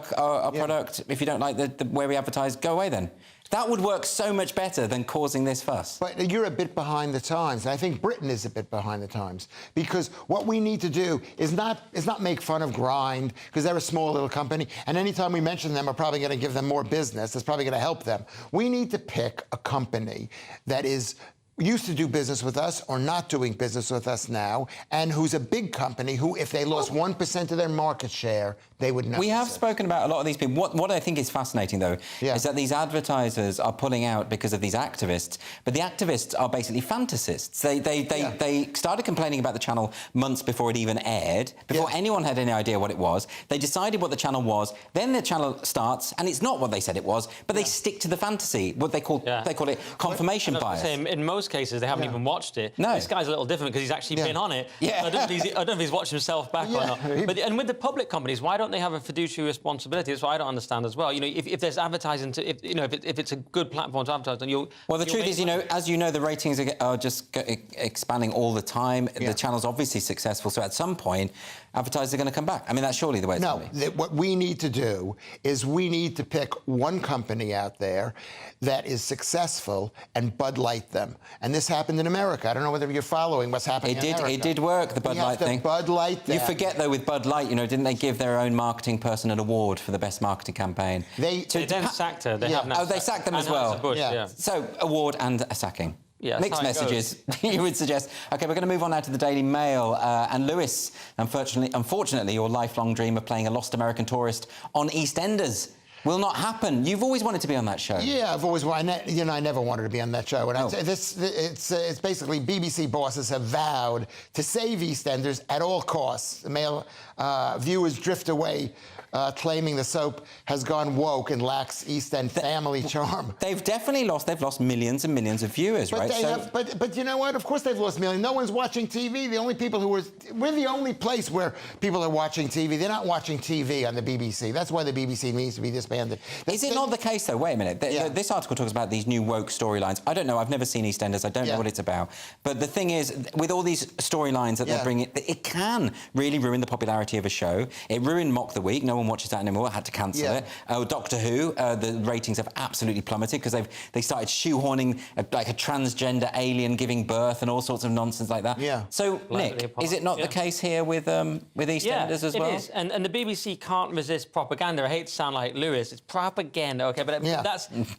product. If you don't like the way we advertise, go away then. That would work so much better than causing this fuss. But you're a bit behind the times, and I think Britain is a bit behind the times, because what we need to do is not make fun of Grind, because they're a small little company, and anytime we mention them, we're probably going to give them more business. That's probably going to help them. We need to pick a company that is used to do business with us or not doing business with us now, and who's a big company who, if they lost 1% of their market share, they would notice. We have spoken about a lot of these people. What I think is fascinating, though, is that these advertisers are pulling out because of these activists, but the activists are basically fantasists. They started complaining about the channel months before it even aired, before anyone had any idea what it was. They decided what the channel was, then the channel starts, and it's not what they said it was, but they stick to the fantasy, what they call it confirmation bias. In most cases, they haven't even watched it. No. This guy's a little different because he's actually been on it. Yeah. I don't know if he's watched himself back or not. But, and with the public companies, why don't they have a fiduciary responsibility? That's what I don't understand as well. You know, if there's advertising, if it's a good platform to advertise, then you'll... Well, the truth is, as you know, the ratings are just expanding all the time. The channel's obviously successful, so at some point, advertisers are going to come back. I mean, that's surely the way it's going to be. No, what we need to do is we need to pick one company out there that is successful and Bud Light them. And this happened in America. I don't know whether you're following what's happening in America. It did work, the Bud Light thing. Bud Light them. You forget, though, with Bud Light, didn't they give their own marketing person an award for the best marketing campaign? They then sacked her. They have now they sacked them as well. Bush, So, award and a sacking. Yeah, mixed messages, you would suggest. OK, we're going to move on now to the Daily Mail. And Lewis, unfortunately, your lifelong dream of playing a lost American tourist on EastEnders will not happen. You've always wanted to be on that show. Yeah, I've always wanted. I never wanted to be on that show. And it's basically BBC bosses have vowed to save EastEnders at all costs. The Mail viewers drift away, claiming the soap has gone woke and lacks East End family charm. They've definitely lost millions and millions of viewers, but right? But you know what? Of course they've lost millions. No one's watching TV. The only people we're the only place where people are watching TV. They're not watching TV on the BBC. That's why the BBC needs to be disbanded. Is it not the case, though? Wait a minute. This article talks about these new woke storylines. I don't know. I've never seen EastEnders. I don't know what it's about. But the thing is, with all these storylines that they're bringing, it can really ruin the popularity of a show. It ruined Mock the Week. No one watches that anymore. I had to cancel it. Doctor Who, the ratings have absolutely plummeted because they started shoehorning a transgender alien giving birth and all sorts of nonsense like that. Yeah. So, Nick, is it not the case here with EastEnders as well? It is. And the BBC can't resist propaganda. I hate to sound like Lewis. It's propaganda, OK? But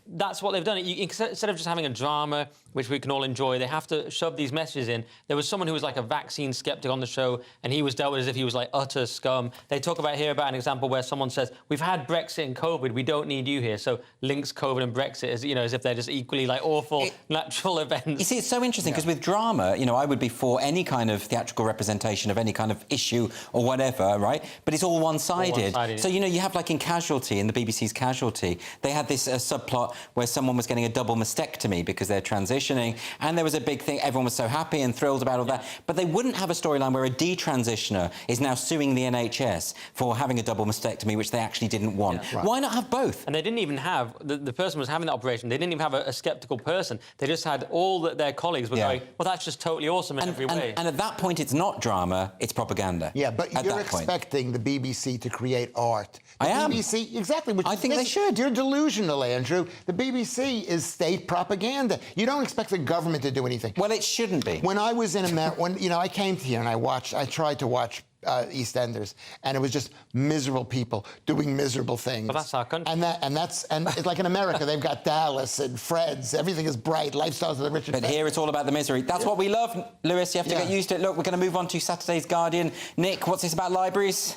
that's what they've done. Instead of just having a drama, which we can all enjoy, they have to shove these messages in. There was someone who was like a vaccine skeptic on the show, and he was dealt with as if he was like utter scum. They talk about an example where someone says, we've had Brexit and COVID, we don't need you here. So links COVID and Brexit as if they're just equally like awful natural events. You see, it's so interesting because with drama, I would be for any kind of theatrical representation of any kind of issue or whatever, right? But it's all one-sided. So, you have like in Casualty, in the BBC's Casualty, they had this subplot where someone was getting a double mastectomy because they're transitioning. detransitioning, and there was a big thing. Everyone was so happy and thrilled about all that. But they wouldn't have a storyline where a detransitioner is now suing the NHS for having a double mastectomy, which they actually didn't want. Yeah. Right. Why not have both? And they didn't even have, the person was having the operation, they didn't even have a sceptical person. They just had all their colleagues were going, well, that's just totally awesome in every way. And at that point, it's not drama, it's propaganda. Yeah, but you're expecting the BBC to create art. The BBC, exactly. Which I think they should. You're delusional, Andrew. The BBC is state propaganda. You don't expect the government to do anything. Well, it shouldn't be. When I was in America, I came here and I tried to watch EastEnders, and it was just miserable people doing miserable things. Well, that's our country. And it's like in America, they've got Dallas and Fred's. Everything is bright, lifestyles of the rich and But here it's all about the misery. That's what we love, Lewis. You have to get used to it. Look, we're going to move on to Saturday's Guardian. Nick, what's this about libraries?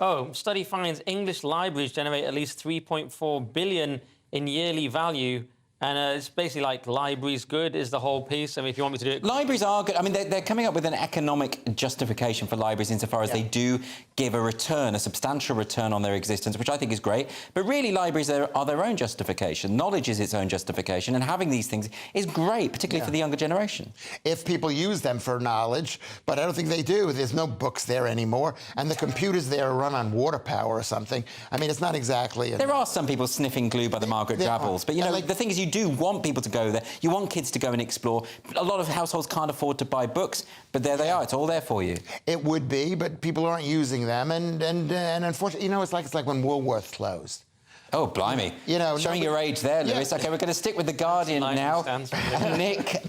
Oh, study finds English libraries generate at least 3.4 billion in yearly value. And it's basically like libraries good is the whole piece. I mean, if you want me to do it... Libraries are good. I mean, they're coming up with an economic justification for libraries insofar as they do give a return, a substantial return on their existence, which I think is great. But really, libraries are their own justification. Knowledge is its own justification, and having these things is great, particularly for the younger generation. If people use them for knowledge, but I don't think they do. There's no books there anymore, and the computers there are run on water power or something. I mean, it's not exactly... There are some people sniffing glue by the Margaret Drabbles, but, you know, the thing is, you do want people to go there. You want kids to go and explore. A lot of households can't afford to buy books, but there they are. It's all there for you. It would be, but people aren't using them, and unfortunately, it's like when Woolworth closed. Oh, blimey. Showing your age there, Lewis. OK, we're going to stick with The Guardian now. Nick,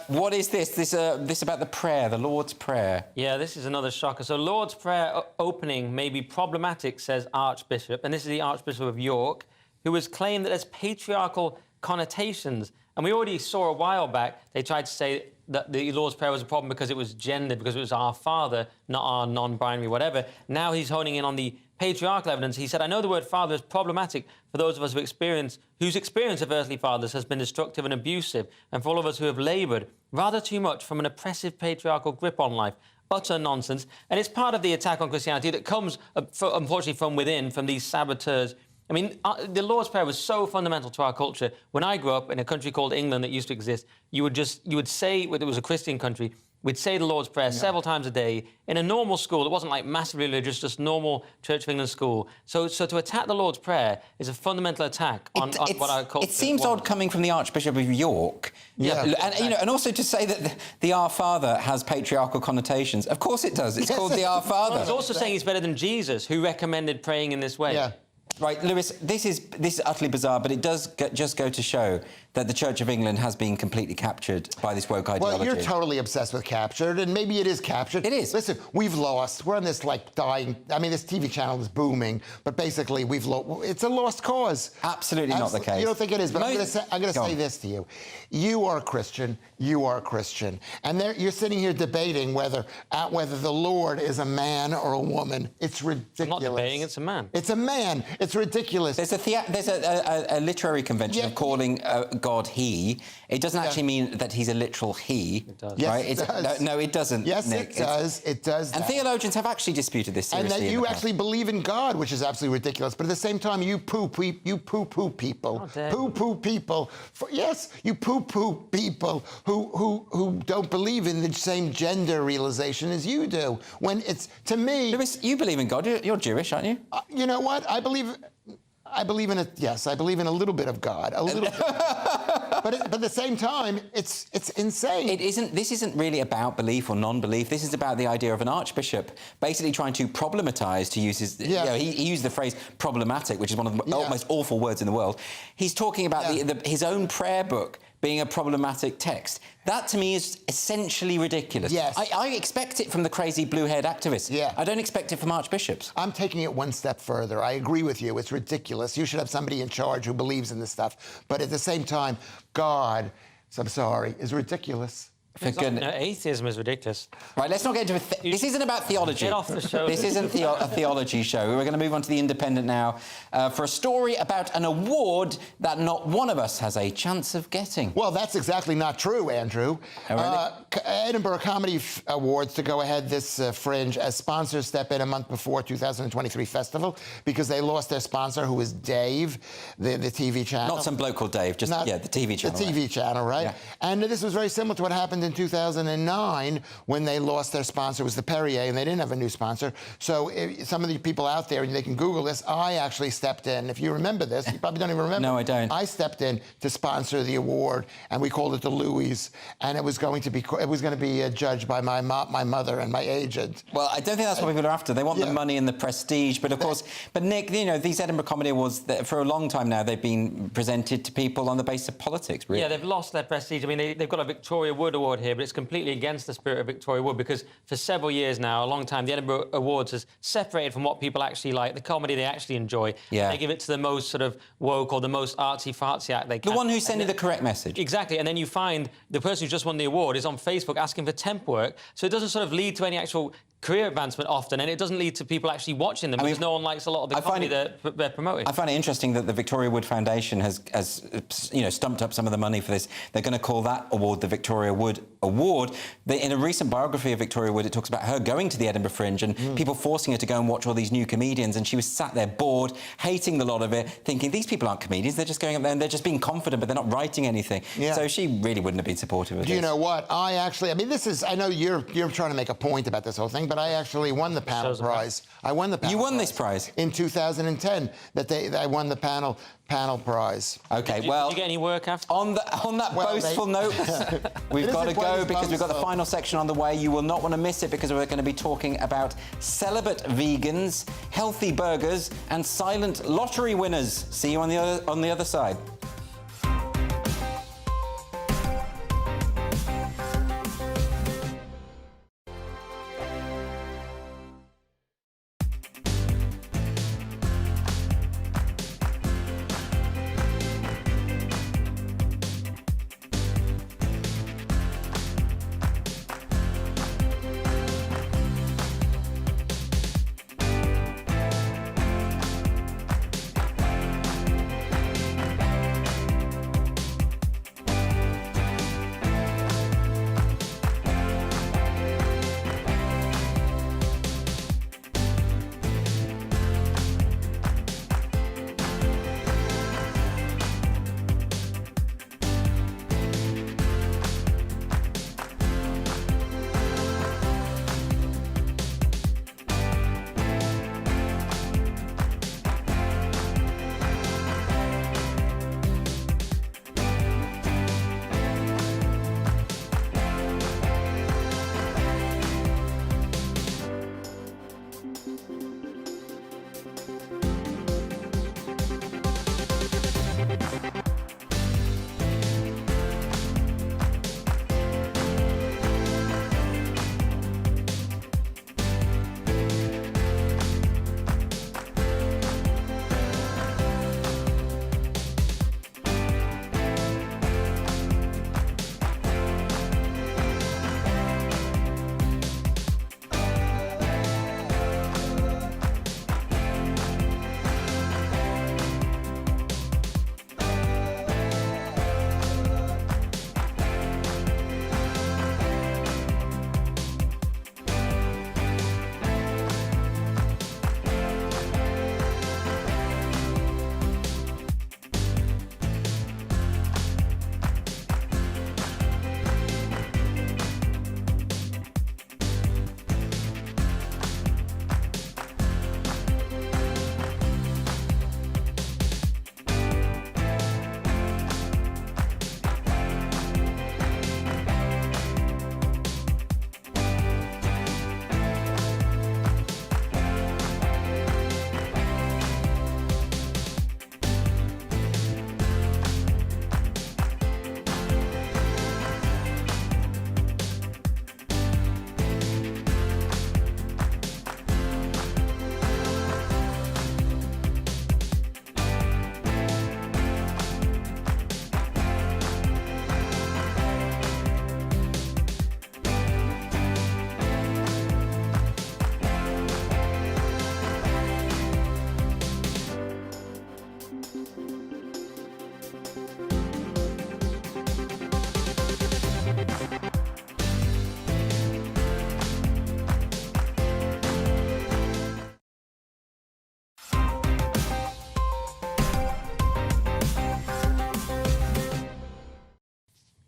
what is this? This about the prayer, the Lord's Prayer? Yeah, this is another shocker. So Lord's Prayer opening may be problematic, says Archbishop, and this is the Archbishop of York, who has claimed that there's patriarchal connotations. And we already saw a while back, they tried to say that the Lord's Prayer was a problem because it was gendered, because it was our Father, not our non-binary whatever. Now he's honing in on the patriarchal evidence. He said, I know the word father is problematic for those of us whose experience of earthly fathers has been destructive and abusive, and for all of us who have laboured rather too much from an oppressive patriarchal grip on life. Utter nonsense. And it's part of the attack on Christianity that comes, unfortunately, from within, from these saboteurs. I mean, the Lord's Prayer was so fundamental to our culture. When I grew up in a country called England that used to exist, you would say, it was a Christian country, we'd say the Lord's Prayer several times a day in a normal school. It wasn't like massively religious, just normal Church of England school. So to attack the Lord's Prayer is a fundamental attack on what our culture It seems odd coming from the Archbishop of York. Yeah. And also to say that the Our Father has patriarchal connotations. Of course it does. It's called the Our Father. Well, it's also saying he's better than Jesus, who recommended praying in this way. Yeah. Right, Lewis, this is utterly bizarre, but it does just go to show that the Church of England has been completely captured by this woke ideology. Well, you're totally obsessed with captured, and maybe it is captured. It is. Listen, we've lost. We're on this, dying... I mean, this TV channel is booming, but basically we've lost... It's a lost cause. Absolutely not the case. You don't think it is, but I'm going to say this to you. You are a Christian. You are a Christian. And you're sitting here debating whether the Lord is a man or a woman. It's ridiculous. I'm not debating, it's a man. It's a man. It's ridiculous. There's a literary convention of calling God he. It doesn't actually mean that he's a literal he. It does. Right? Yes, it does. No, it doesn't, Yes, Nick. it does. It does. And theologians have actually disputed this seriously. And that you actually believe in God, which is absolutely ridiculous. But at the same time, you poo-poo people. Poo-poo people. Yes, you poo-poo people who don't believe in the same gender realization as you do. When it's, to me... Lewis, you believe in God. You're Jewish, aren't you? You know what? I believe in it. Yes, I believe in a little bit of God. A little bit. But at the same time, it's insane. This isn't really about belief or non-belief. This is about the idea of an archbishop basically trying to problematize, to use his... he used the phrase problematic, which is one of the most awful words in the world. He's talking about his own prayer book being a problematic text. That, to me, is essentially ridiculous. Yes. I expect it from the crazy blue-haired activists. Yeah. I don't expect it from archbishops. I'm taking it one step further. I agree with you. It's ridiculous. You should have somebody in charge who believes in this stuff. But at the same time, God, I'm sorry, is ridiculous. For goodness. No, atheism is ridiculous. Right, let's not get into this isn't about theology. Get off the show. This isn't a theology show. We're going to move on to The Independent now for a story about an award that not one of us has a chance of getting. Well, that's exactly not true, Andrew. Oh, really? Edinburgh Comedy Awards to go ahead this Fringe as sponsors step in a month before 2023 festival because they lost their sponsor, who is Dave, the TV channel. Not some bloke called Dave, just, the TV channel. The TV channel, right? Yeah. And this was very similar to what happened in 2009 when they lost their sponsor. It was the Perrier, and they didn't have a new sponsor. So some of the people out there, and they can Google this, I actually stepped in. If you remember this, you probably don't even remember. No, I don't. I stepped in to sponsor the award, and we called it the Louis, and it was going to be judged by my mother and my agent. Well, I don't think that's what people are after. They want the Yeah. money and the prestige, but of course, but Nick, you know, these Edinburgh Comedy Awards, for a long time now, they've been presented to people on the basis of politics, really. Yeah, they've lost their prestige. I mean, they've got a Victoria Wood Award here, but it's completely against the spirit of Victoria Wood because for several years now, a long time, the Edinburgh Awards has separated from what people actually like, the comedy they actually enjoy. Yeah. They give it to the most sort of woke or the most artsy-fartsy act they can. The one who's sending the correct message. Exactly, and then you find the person who just won the award is on Facebook asking for temp work, so it doesn't sort of lead to any actual career advancement often, and it doesn't lead to people actually watching them because no one likes a lot of the comedy they're promoting. I find it interesting that the Victoria Wood Foundation has you know, stumped up some of the money for this. They're going to call that award the Victoria Wood Award. In a recent biography of Victoria Wood, it talks about her going to the Edinburgh Fringe and people forcing her to go and watch all these new comedians, and she was sat there bored, hating the lot of it, thinking these people aren't comedians, they're just going up there and they're just being confident, but they're not writing anything. Yeah. So she really wouldn't have been supportive of this. Do you know what? I mean, this is, I know you're trying to make a point about this whole thing, but I actually won the panel prize. I won the panel You won prize this prize? in 2010, I won the panel prize. Okay, Did well, you get any work after? on that boastful note, we've got to go because we've got the final section on the way. You will not want to miss it because we're going to be talking about celibate vegans, healthy burgers, and silent lottery winners. See you on the other side.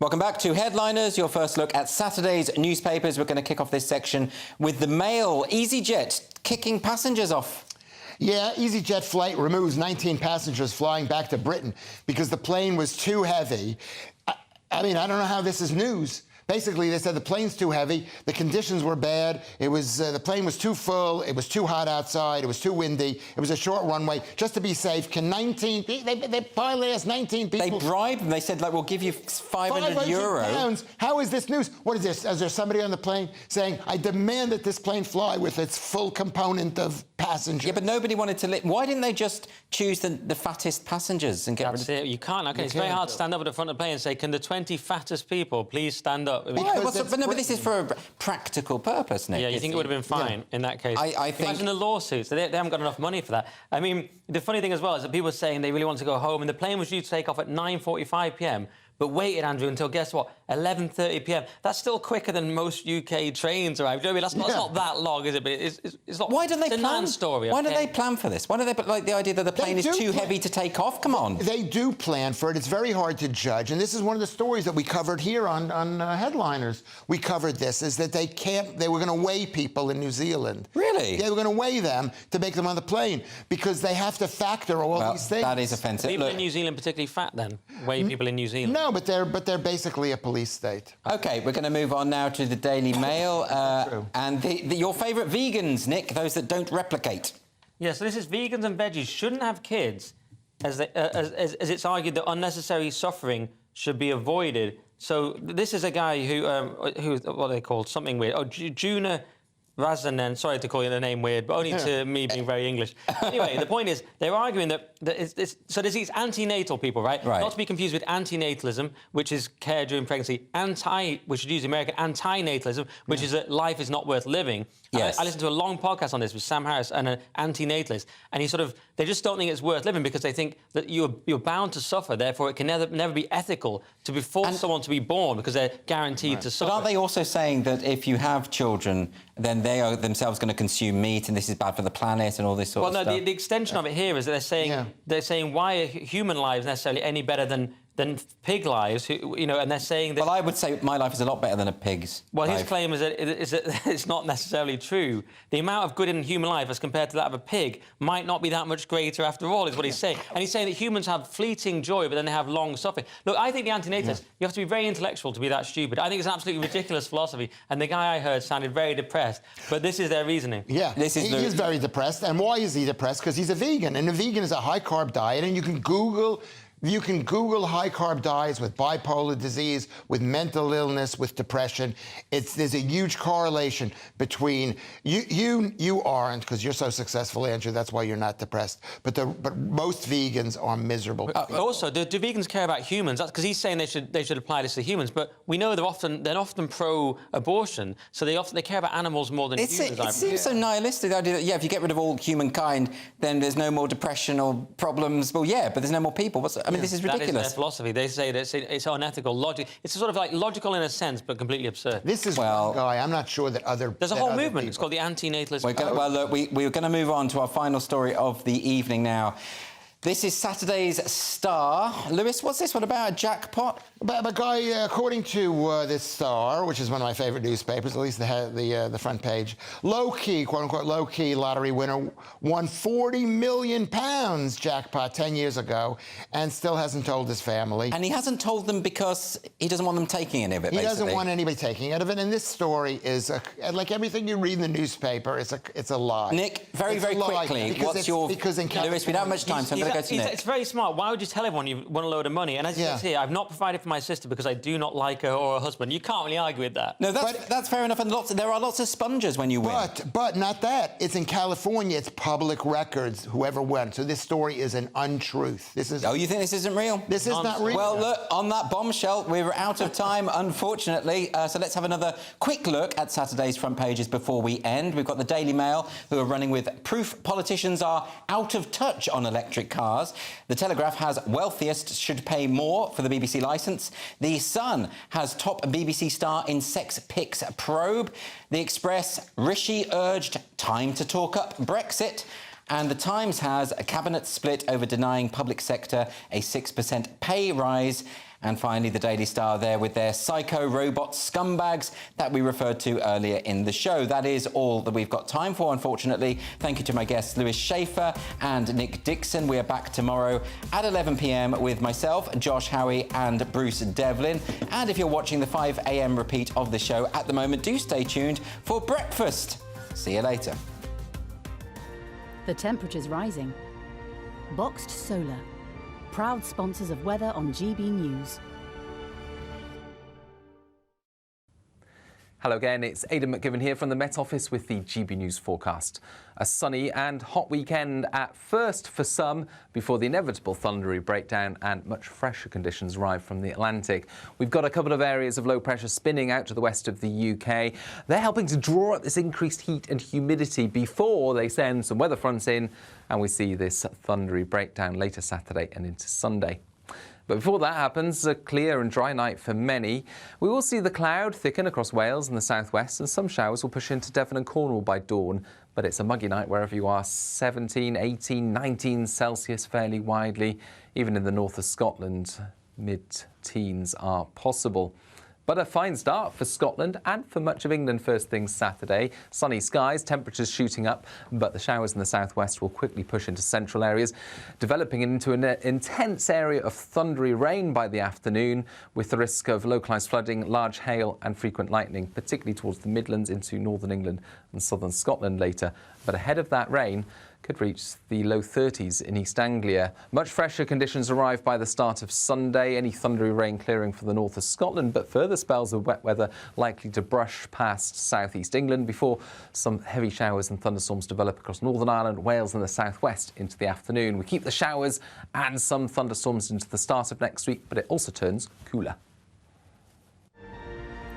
Welcome back to Headliners, your first look at Saturday's newspapers. We're going to kick off this section with the Mail. EasyJet kicking passengers off. Yeah, EasyJet flight removes 19 passengers flying back to Britain because the plane was too heavy. I mean, I don't know how this is news. Basically, they said the plane's too heavy, the conditions were bad, the plane was too full, it was too hot outside, it was too windy, it was a short runway. Just to be safe, they pilot asked 19 people. They bribed them. They said, like, we'll give you 500 euro. Pounds. How is this news? What is this? Is there somebody on the plane saying, I demand that this plane fly with its full component of passengers? Yeah, but nobody wanted to... Why didn't they just choose the fattest passengers and get rid of... That's it. You can't. Okay, it's very hard to stand up at the front of the plane and say, can the 20 fattest people please stand up? But this is for a practical purpose, Nick. Yeah, you think it would have been fine in that case? I think... Imagine the lawsuits. They haven't got enough money for that. I mean, the funny thing as well is that people are saying they really want to go home, and the plane was due to take off at 9:45 p.m, but waited, Andrew, until, guess what, 11:30 p.m. That's still quicker than most UK trains arrive. Do you know what I mean? That's not that long, is it? But it's not... Why don't they plan? It's a non-story. Why don't they plan for this? Why don't they... Like, the idea that the plane is too heavy to take off? Come on. They do plan for it. It's very hard to judge. And this is one of the stories that we covered here on Headliners. We covered this, is that they were going to weigh people in New Zealand. Really? They were going to weigh them to make them on the plane because they have to factor all these things. That is offensive. People in New Zealand particularly fat, then? Weigh people in New Zealand? No, but they're basically a police state. OK, we're going to move on now to the Daily Mail. And your favourite vegans, Nick, those that don't replicate. Yeah, so this is vegans and veggies shouldn't have kids, as it's argued that unnecessary suffering should be avoided. So this is a guy who what are they called? Something weird. Oh, Juna Razanen. Sorry to call you the name weird, but only to me being very English. Anyway, the point is they're arguing that so there's these antenatal people, right? Not to be confused with antinatalism, which is care during pregnancy. Which is used in American antinatalism, which is that life is not worth living. Yes. I listened to a long podcast on this with Sam Harris, and an antinatalist, and they just don't think it's worth living because they think that you're bound to suffer. Therefore, it can never be ethical to force someone to be born because they're guaranteed to suffer. But aren't they also saying that if you have children, then they are themselves going to consume meat, and this is bad for the planet, and all this sort of stuff? Well, no, the extension of it here is that they're saying why are human lives necessarily any better than pig lives, and they're saying that... Well, I would say my life is a lot better than a pig's. Well, his claim is that it's not necessarily true. The amount of good in human life as compared to that of a pig might not be that much greater after all, is what he's saying. And he's saying that humans have fleeting joy, but then they have long suffering. Look, I think the antinatalists, you have to be very intellectual to be that stupid. I think it's an absolutely ridiculous philosophy, and the guy I heard sounded very depressed, but this is their reasoning. Yeah, he is very depressed. And why is he depressed? Because he's a vegan, and a vegan is a high-carb diet, and you can Google high-carb diets with bipolar disease, with mental illness, with depression. There's a huge correlation between you aren't, because you're so successful, Andrew. That's why you're not depressed. But most vegans are miserable. Also, do vegans care about humans? That's because he's saying they should apply this to humans. But we know they're often pro-abortion, so they care about animals more than humans. It seems so nihilistic, the idea that if you get rid of all humankind, then there's no more depression or problems. Well, yeah, but there's no more people. I mean, this is ridiculous. That is their philosophy. They say that it's unethical. It's sort of like logical in a sense, but completely absurd. This is one guy. I'm not sure that other... There's a whole movement. It's called the antinatalist... Well, look, we're going to move on to our final story of the evening now. This is Saturday's Star. Lewis, what's this one about? A jackpot? But a guy, according to this Star, which is one of my favourite newspapers, at least the front page, low-key, quote-unquote, low-key lottery winner won £40 million jackpot 10 years ago and still hasn't told his family. And he hasn't told them because he doesn't want them taking any of it, basically. He doesn't want anybody taking out of it. And this story is, like everything you read in the newspaper, it's a lie. Nick, very quickly, what's your... Because in California... Lewis, we don't have much time, so I'm going to go to Nick. It's very smart. Why would you tell everyone you won a load of money? And as you see here, I've not provided for my sister because I do not like her or her husband. You can't really argue with that. No, that's fair enough. And there are lots of sponges when you win. But not that. It's in California. It's public records, whoever won. So this story is an untruth. Oh, you think this isn't real? This is not real. Well, look, on that bombshell, we're out of time, unfortunately. So let's have another quick look at Saturday's front pages before we end. We've got the Daily Mail, who are running with proof politicians are out of touch on electric cars. The Telegraph has wealthiest should pay more for the BBC licence. The Sun has top BBC star in sex pics probe. The Express, Rishi urged time to talk up Brexit. And the Times has a cabinet split over denying public sector a 6% pay rise. And finally, the Daily Star there with their psycho robot scumbags that we referred to earlier in the show. That is all that we've got time for, unfortunately. Thank you to my guests, Lewis Schaefer and Nick Dixon. We are back tomorrow at 11 p.m. with myself, Josh Howie and Bruce Devlin. And if you're watching the 5 a.m. repeat of the show at the moment, do stay tuned for breakfast. See you later. The temperature's rising. Boxed Solar, proud sponsors of weather on GB News. Hello again, it's Aidan McGivern here from the Met Office with the GB News forecast. A sunny and hot weekend at first for some before the inevitable thundery breakdown and much fresher conditions arrive from the Atlantic. We've got a couple of areas of low pressure spinning out to the west of the UK. They're helping to draw up this increased heat and humidity before they send some weather fronts in and we see this thundery breakdown later Saturday and into Sunday. But before that happens, a clear and dry night for many. We will see the cloud thicken across Wales and the southwest, and some showers will push into Devon and Cornwall by dawn. But it's a muggy night wherever you are, 17, 18, 19 Celsius fairly widely. Even in the north of Scotland, mid-teens are possible. But a fine start for Scotland and for much of England first thing Saturday. Sunny skies, temperatures shooting up, but the showers in the southwest will quickly push into central areas, developing into an intense area of thundery rain by the afternoon, with the risk of localised flooding, large hail and frequent lightning, particularly towards the Midlands into northern England and southern Scotland later. But ahead of that rain, could reach the low 30s in East Anglia. Much fresher conditions arrive by the start of Sunday, any thundery rain clearing for the north of Scotland, but further spells of wet weather likely to brush past southeast England before some heavy showers and thunderstorms develop across Northern Ireland, Wales and the southwest into the afternoon. We keep the showers and some thunderstorms into the start of next week, but it also turns cooler.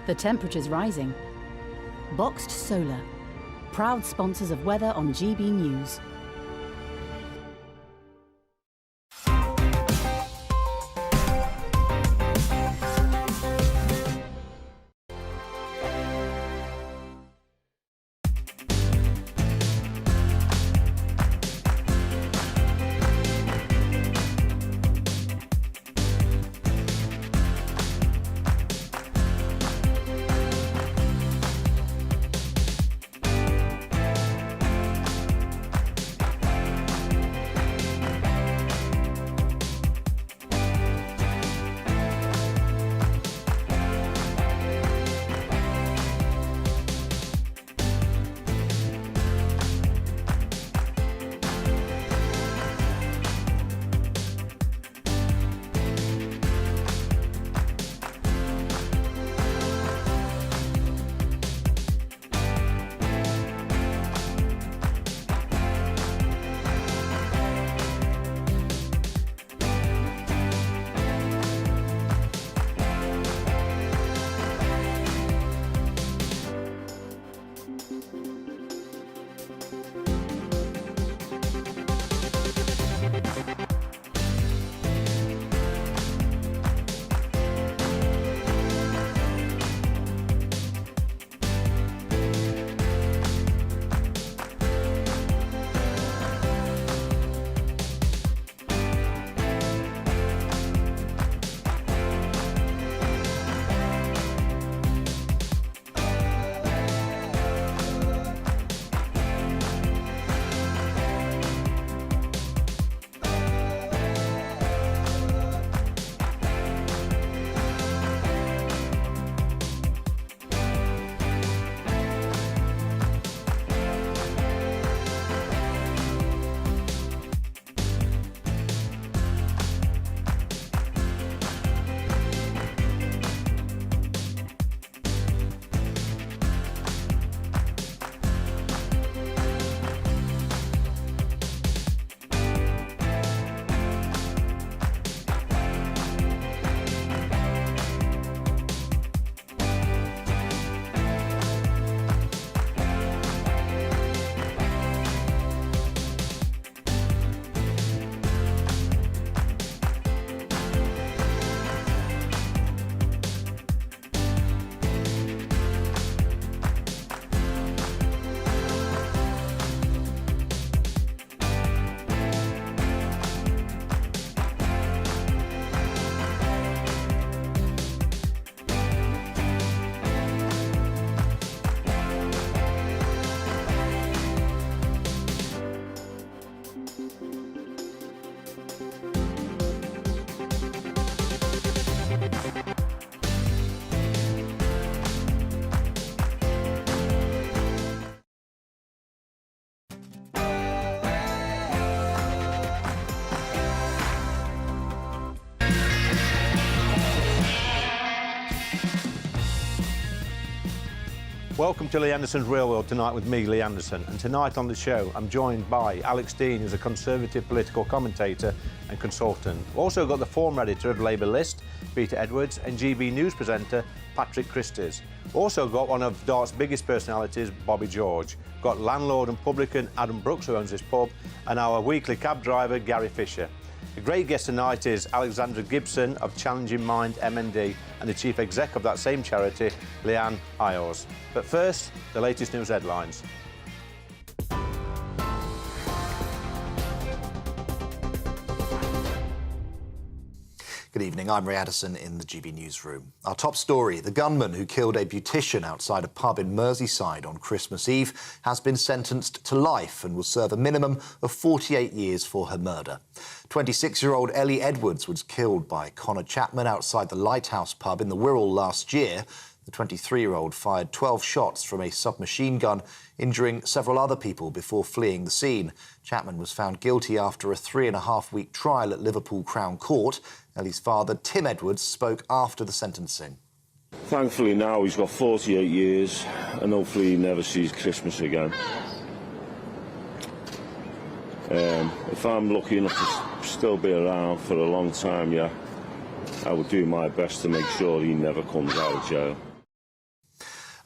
The temperature's rising. Boxed Solar, proud sponsors of weather on GB News. Welcome to Lee Anderson's Real World tonight with me, Lee Anderson. And tonight on the show, I'm joined by Alex Dean, who's a Conservative political commentator and consultant. We've also got the former editor of Labour List, Peter Edwards, and GB News presenter, Patrick Christies. Also got one of Dart's biggest personalities, Bobby George. Got landlord and publican Adam Brooks, who owns this pub, and our weekly cab driver, Gary Fisher. A great guest tonight is Alexandra Gibson of Challenging Mind MND and the chief exec of that same charity, Leanne Iors. But first, the latest news headlines. Good evening, I'm Ray Addison in the GB Newsroom. Our top story, the gunman who killed a beautician outside a pub in Merseyside on Christmas Eve has been sentenced to life and will serve a minimum of 48 years for her murder. 26-year-old Ellie Edwards was killed by Connor Chapman outside the Lighthouse pub in the Wirral last year. The 23-year-old fired 12 shots from a submachine gun, injuring several other people before fleeing the scene. Chapman was found guilty after a 3.5-week trial at Liverpool Crown Court. Ellie's father, Tim Edwards, spoke after the sentencing. Thankfully now he's got 48 years and hopefully he never sees Christmas again. If I'm lucky enough to still be around for a long time, yeah, I would do my best to make sure he never comes out of jail.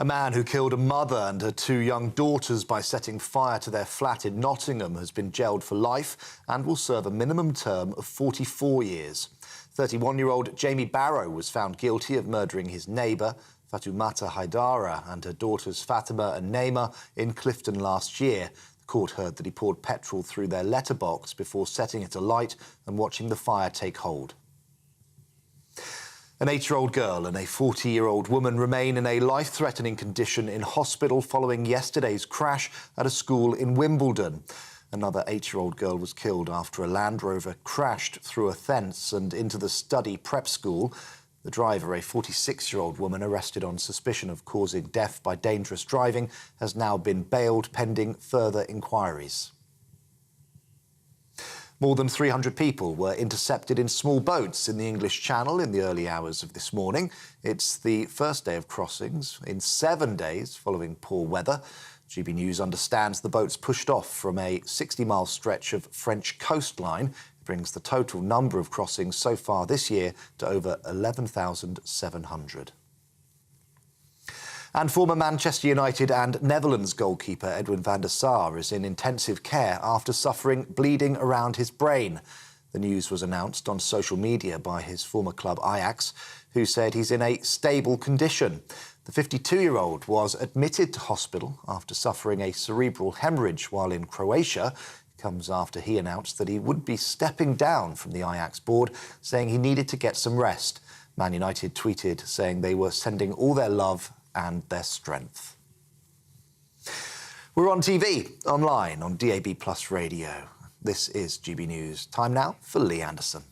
A man who killed a mother and her 2 young daughters by setting fire to their flat in Nottingham has been jailed for life and will serve a minimum term of 44 years. 31-year-old Jamie Barrow was found guilty of murdering his neighbour, Fatoumata Haidara, and her daughters Fatima and Naima in Clifton last year. The court heard that he poured petrol through their letterbox before setting it alight and watching the fire take hold. An 8-year-old girl and a 40-year-old woman remain in a life-threatening condition in hospital following yesterday's crash at a school in Wimbledon. Another 8-year-old girl was killed after a Land Rover crashed through a fence and into the study prep school. The driver, a 46-year-old woman arrested on suspicion of causing death by dangerous driving, has now been bailed pending further inquiries. More than 300 people were intercepted in small boats in the English Channel in the early hours of this morning. It's the first day of crossings in 7 days following poor weather. GB News understands the boats pushed off from a 60-mile stretch of French coastline. It brings the total number of crossings so far this year to over 11,700. And former Manchester United and Netherlands goalkeeper Edwin van der Sar is in intensive care after suffering bleeding around his brain. The news was announced on social media by his former club Ajax, who said he's in a stable condition. The 52-year-old was admitted to hospital after suffering a cerebral hemorrhage while in Croatia. It comes after he announced that he would be stepping down from the Ajax board, saying he needed to get some rest. Man United tweeted saying they were sending all their love and their strength. We're on TV, online, on DAB+ radio. This is GB News. Time now for Lee Anderson.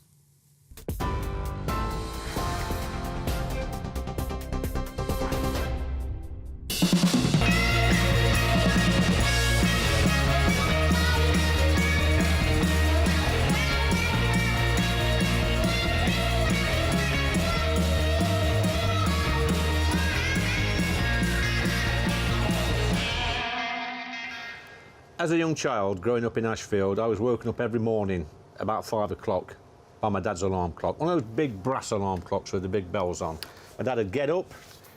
As a young child growing up in Ashfield, I was woken up every morning about 5 o'clock by my dad's alarm clock. One of those big brass alarm clocks with the big bells on. My dad would get up,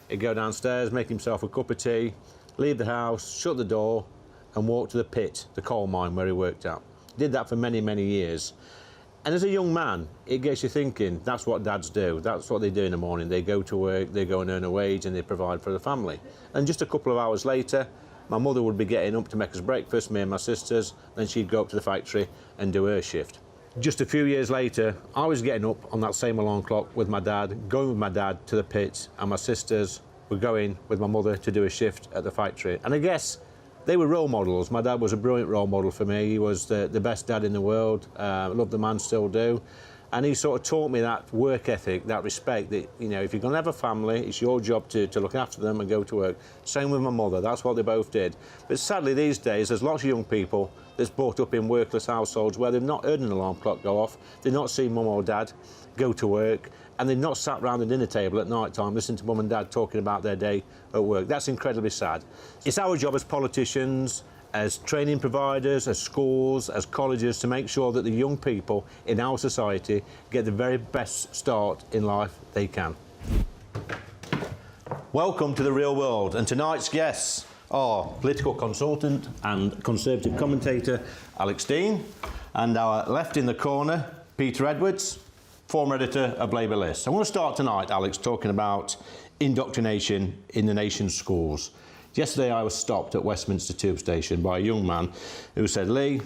he'd go downstairs, make himself a cup of tea, leave the house, shut the door and walk to the pit, the coal mine where he worked at. Did that for many, many years. And as a young man, it gets you thinking, that's what dads do. That's what they do in the morning. They go to work, they go and earn a wage and they provide for the family. And just a couple of hours later, my mother would be getting up to make us breakfast, me and my sisters, then she'd go up to the factory and do her shift. Just a few years later, I was getting up on that same alarm clock with my dad, going with my dad to the pit, and my sisters were going with my mother to do a shift at the factory. And I guess they were role models. My dad was a brilliant role model for me. He was the best dad in the world. I love the man, still do. And he sort of taught me that work ethic, that respect, that, you know, if you're going to have a family, it's your job to look after them and go to work. Same with my mother, that's what they both did. But sadly, these days, there's lots of young people that's brought up in workless households where they've not heard an alarm clock go off, they've not seen mum or dad go to work, and they've not sat round the dinner table at night time listening to mum and dad talking about their day at work. That's incredibly sad. It's our job as politicians, as training providers, as schools, as colleges, to make sure that the young people in our society get the very best start in life they can. Welcome to the real world, and tonight's guests are political consultant and Conservative commentator Alex Dean, and our left in the corner, Peter Edwards, former editor of Labour List. I want to start tonight, Alex, talking about indoctrination in the nation's schools. Yesterday I was stopped at Westminster Tube Station by a young man who said, Lee,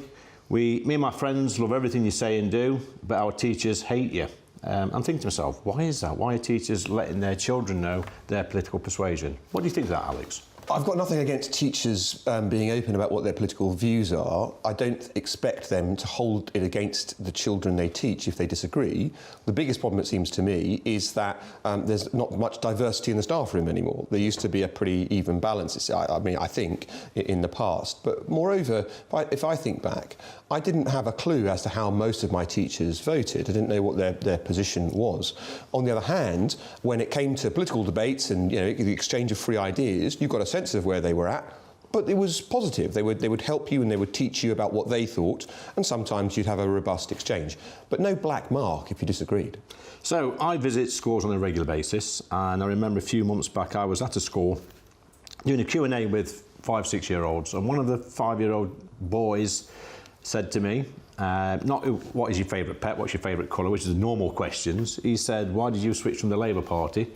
me and my friends love everything you say and do, but our teachers hate you. I'm thinking to myself, why is that? Why are teachers letting their children know their political persuasion? What do you think of that, Alex? I've got nothing against teachers being open about what their political views are. I don't expect them to hold it against the children they teach if they disagree. The biggest problem, it seems to me, is that there's not much diversity in the staff room anymore. There used to be a pretty even balance, I think, in the past. But moreover, if I think back, I didn't have a clue as to how most of my teachers voted. I didn't know what their position was. On the other hand, when it came to political debates and, you know, the exchange of free ideas, you got a sense of where they were at, but it was positive. They would help you and they would teach you about what they thought, and sometimes you'd have a robust exchange. But no black mark if you disagreed. So I visit schools on a regular basis, and I remember a few months back I was at a school doing a Q&A with 5-6-year-olds, and one of the 5-year-old boys said to me, not what is your favourite pet, what's your favourite colour, which is the normal questions. He said, why did you switch from the Labour Party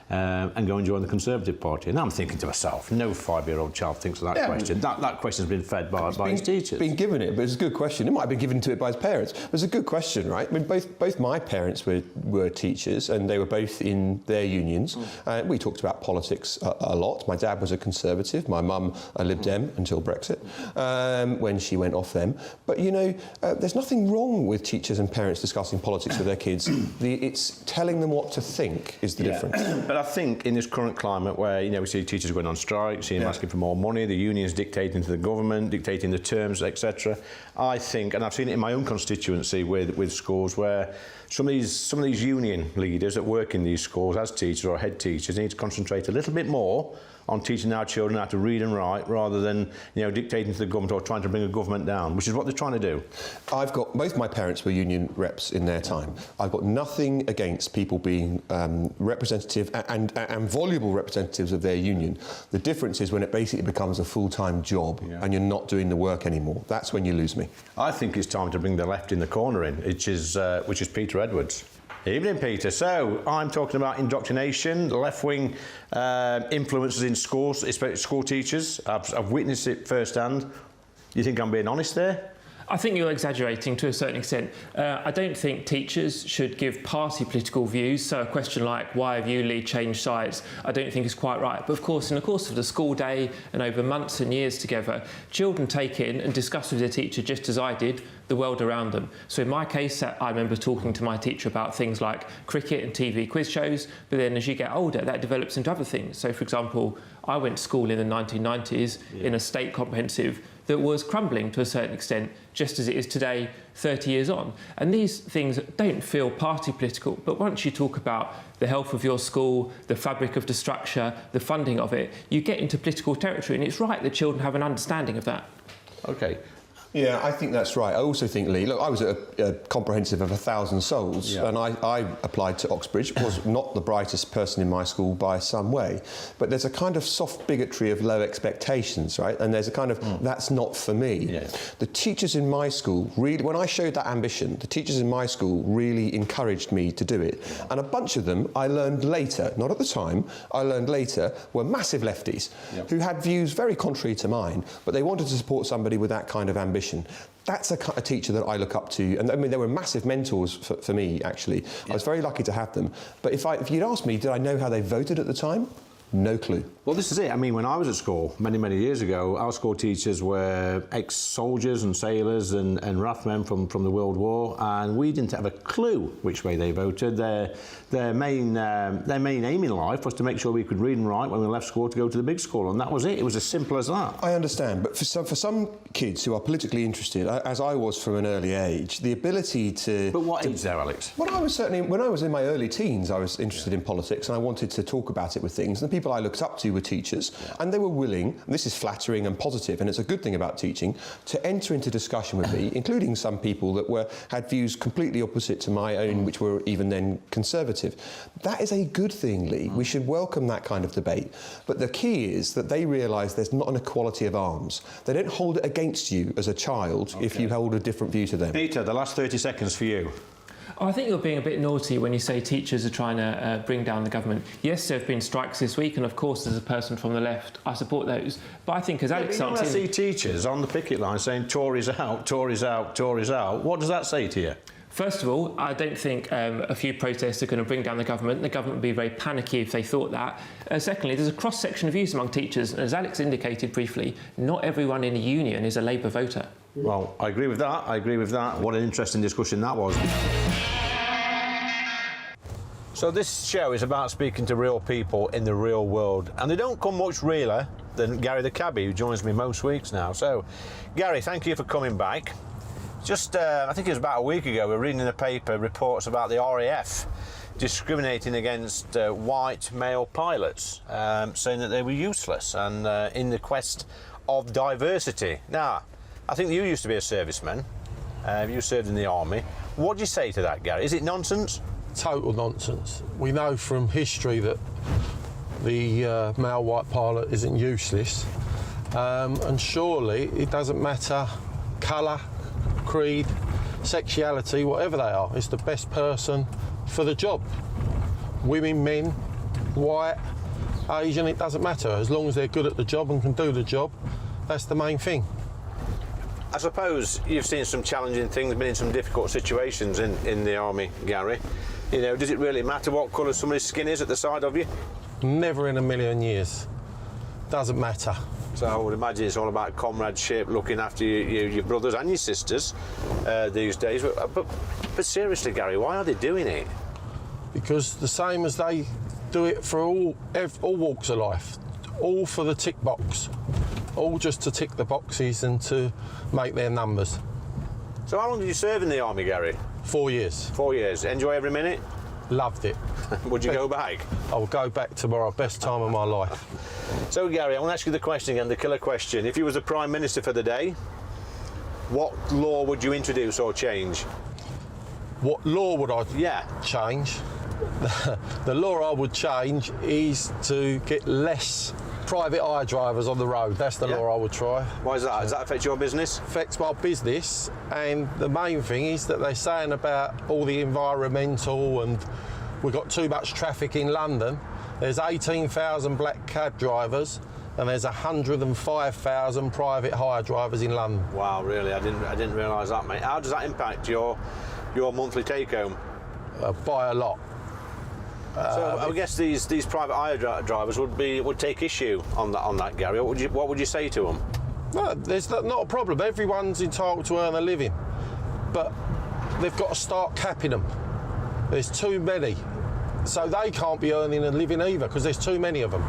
and go and join the Conservative Party? And I'm thinking to myself, no 5-year-old child thinks of that question. That question's been fed by his teachers. Been given it, but it's a good question. It might have been given to it by his parents. But it's a good question, right? I mean, both my parents were teachers, and they were both in their unions. We talked about politics a lot. My dad was a Conservative, my mum a Lib Dem until Brexit, when she went off them. But, you know, there's nothing wrong with teachers and parents discussing politics with their kids. It's telling them what to think is the difference. But I think in this current climate where, you know, we see teachers going on strike, see them asking for more money, the unions dictating to the government, dictating the terms, etc. I think, and I've seen it in my own constituency with schools where some of these union leaders that work in these schools as teachers or head teachers need to concentrate a little bit more on teaching our children how to read and write rather than, you know, dictating to the government or trying to bring a government down, which is what they're trying to do. Both my parents were union reps in their time. I've got nothing against people being representative and voluble representatives of their union. The difference is when it basically becomes a full-time job and you're not doing the work anymore. That's when you lose me. I think it's time to bring the left in the corner in, which is Peter Edwards. Evening, Peter. So, I'm talking about indoctrination, left-wing influences in schools, especially school teachers. I've witnessed it firsthand. You think I'm being honest there? I think you're exaggerating to a certain extent. I don't think teachers should give party political views, so a question like, why have you, Lee, changed sides, I don't think is quite right. But of course, in the course of the school day and over months and years together, children take in and discuss with their teacher, just as I did, the world around them. So in my case, I remember talking to my teacher about things like cricket and TV quiz shows, but then as you get older, that develops into other things. So, for example, I went to school in the 1990s in a state comprehensive that was crumbling to a certain extent, just as it is today, 30 years on. And these things don't feel party political, but once you talk about the health of your school, the fabric of the structure, the funding of it, you get into political territory, and it's right that children have an understanding of that. OK. Yeah, I think that's right. I also think, Lee, look, I was at a comprehensive of 1,000 souls, and I applied to Oxbridge. Was not the brightest person in my school by some way, but there's a kind of soft bigotry of low expectations, right? And there's a kind of, that's not for me. Yeah. The teachers in my school, really, when I showed that ambition, the teachers in my school really encouraged me to do it. And a bunch of them, I learned later, not at the time, I learned later, were massive lefties who had views very contrary to mine, but they wanted to support somebody with that kind of ambition. That's a teacher that I look up to, and I mean, they were massive mentors for me, actually. I was very lucky to have them. But if you'd asked me, did I know how they voted at the time? No clue. Well, this is it. I mean, when I was at school, many, many years ago, our school teachers were ex-soldiers and sailors and RAF men from the World War, and we didn't have a clue which way they voted. Their main aim in life was to make sure we could read and write when we left school to go to the big school, and that was it. It was as simple as that. I understand, but for some kids who are politically interested, as I was from an early age, the ability to... But what age there, Alex? Well, when I was in my early teens, I was interested in politics, and I wanted to talk about it with things, and the people I looked up to were teachers, and they were willing, and this is flattering and positive, and it's a good thing about teaching, to enter into discussion with me, including some people that had views completely opposite to my own, which were even then conservative. That is a good thing, Lee. We should welcome that kind of debate. But the key is that they realise there's not an equality of arms. They don't hold it against you as a child if you hold a different view to them. Peter, the last 30 seconds for you. I think you're being a bit naughty when you say teachers are trying to bring down the government. Yes, there have been strikes this week, and of course, as a person from the left, I support those. But I think, as Alex said, I see teachers on the picket line saying Tories out, Tories out, Tories out. What does that say to you? First of all, I don't think a few protests are going to bring down the government. The government would be very panicky if they thought that. Secondly, there's a cross-section of views among teachers, and as Alex indicated briefly, not everyone in a union is a Labour voter. Well, I agree with that. I agree with that. What an interesting discussion that was. So this show is about speaking to real people in the real world, and they don't come much realer than Gary the cabbie, who joins me most weeks now. So, Gary, thank you for coming back. Just, I think it was about a week ago, we were reading in the paper reports about the RAF discriminating against white male pilots, saying that they were useless and in the quest of diversity. Now, I think you used to be a serviceman. You served in the army. What do you say to that, Gary? Is it nonsense? Total nonsense. We know from history that the male white pilot isn't useless, and surely it doesn't matter colour, creed, sexuality, whatever they are. It's the best person for the job. Women, men, white, Asian, it doesn't matter. As long as they're good at the job and can do the job, that's the main thing. I suppose you've seen some challenging things, been in some difficult situations in the army, Gary. You know, does it really matter what colour somebody's skin is at the side of you? Never in a million years. Doesn't matter. So I would imagine it's all about comradeship, looking after your brothers and your sisters these days. But seriously, Gary, why are they doing it? Because the same as they do it for all walks of life, all for the tick box, all just to tick the boxes and to make their numbers. So how long did you serve in the army, Gary? 4 years. 4 years. Enjoy every minute? Loved it. Would you go back? I will go back tomorrow. Best time of my life. So, Gary, I want to ask you the question again, the killer question. If you was the Prime Minister for the day, what law would you introduce or change? What law would I change? The law I would change is to get less private hire drivers on the road. That's the law I would try. Why is that? Does that affect your business? Affects my business, and the main thing is that they're saying about all the environmental, and we've got too much traffic in London. There's 18,000 black cab drivers, and there's 105,000 private hire drivers in London. Wow, really? I didn't realise that, mate. How does that impact your monthly take-home? By a lot. So I guess these private hire drivers would take issue on that, Gary. What would you say to them? No, there's not a problem. Everyone's entitled to earn a living, but they've got to start capping them. There's too many, so they can't be earning a living either because there's too many of them.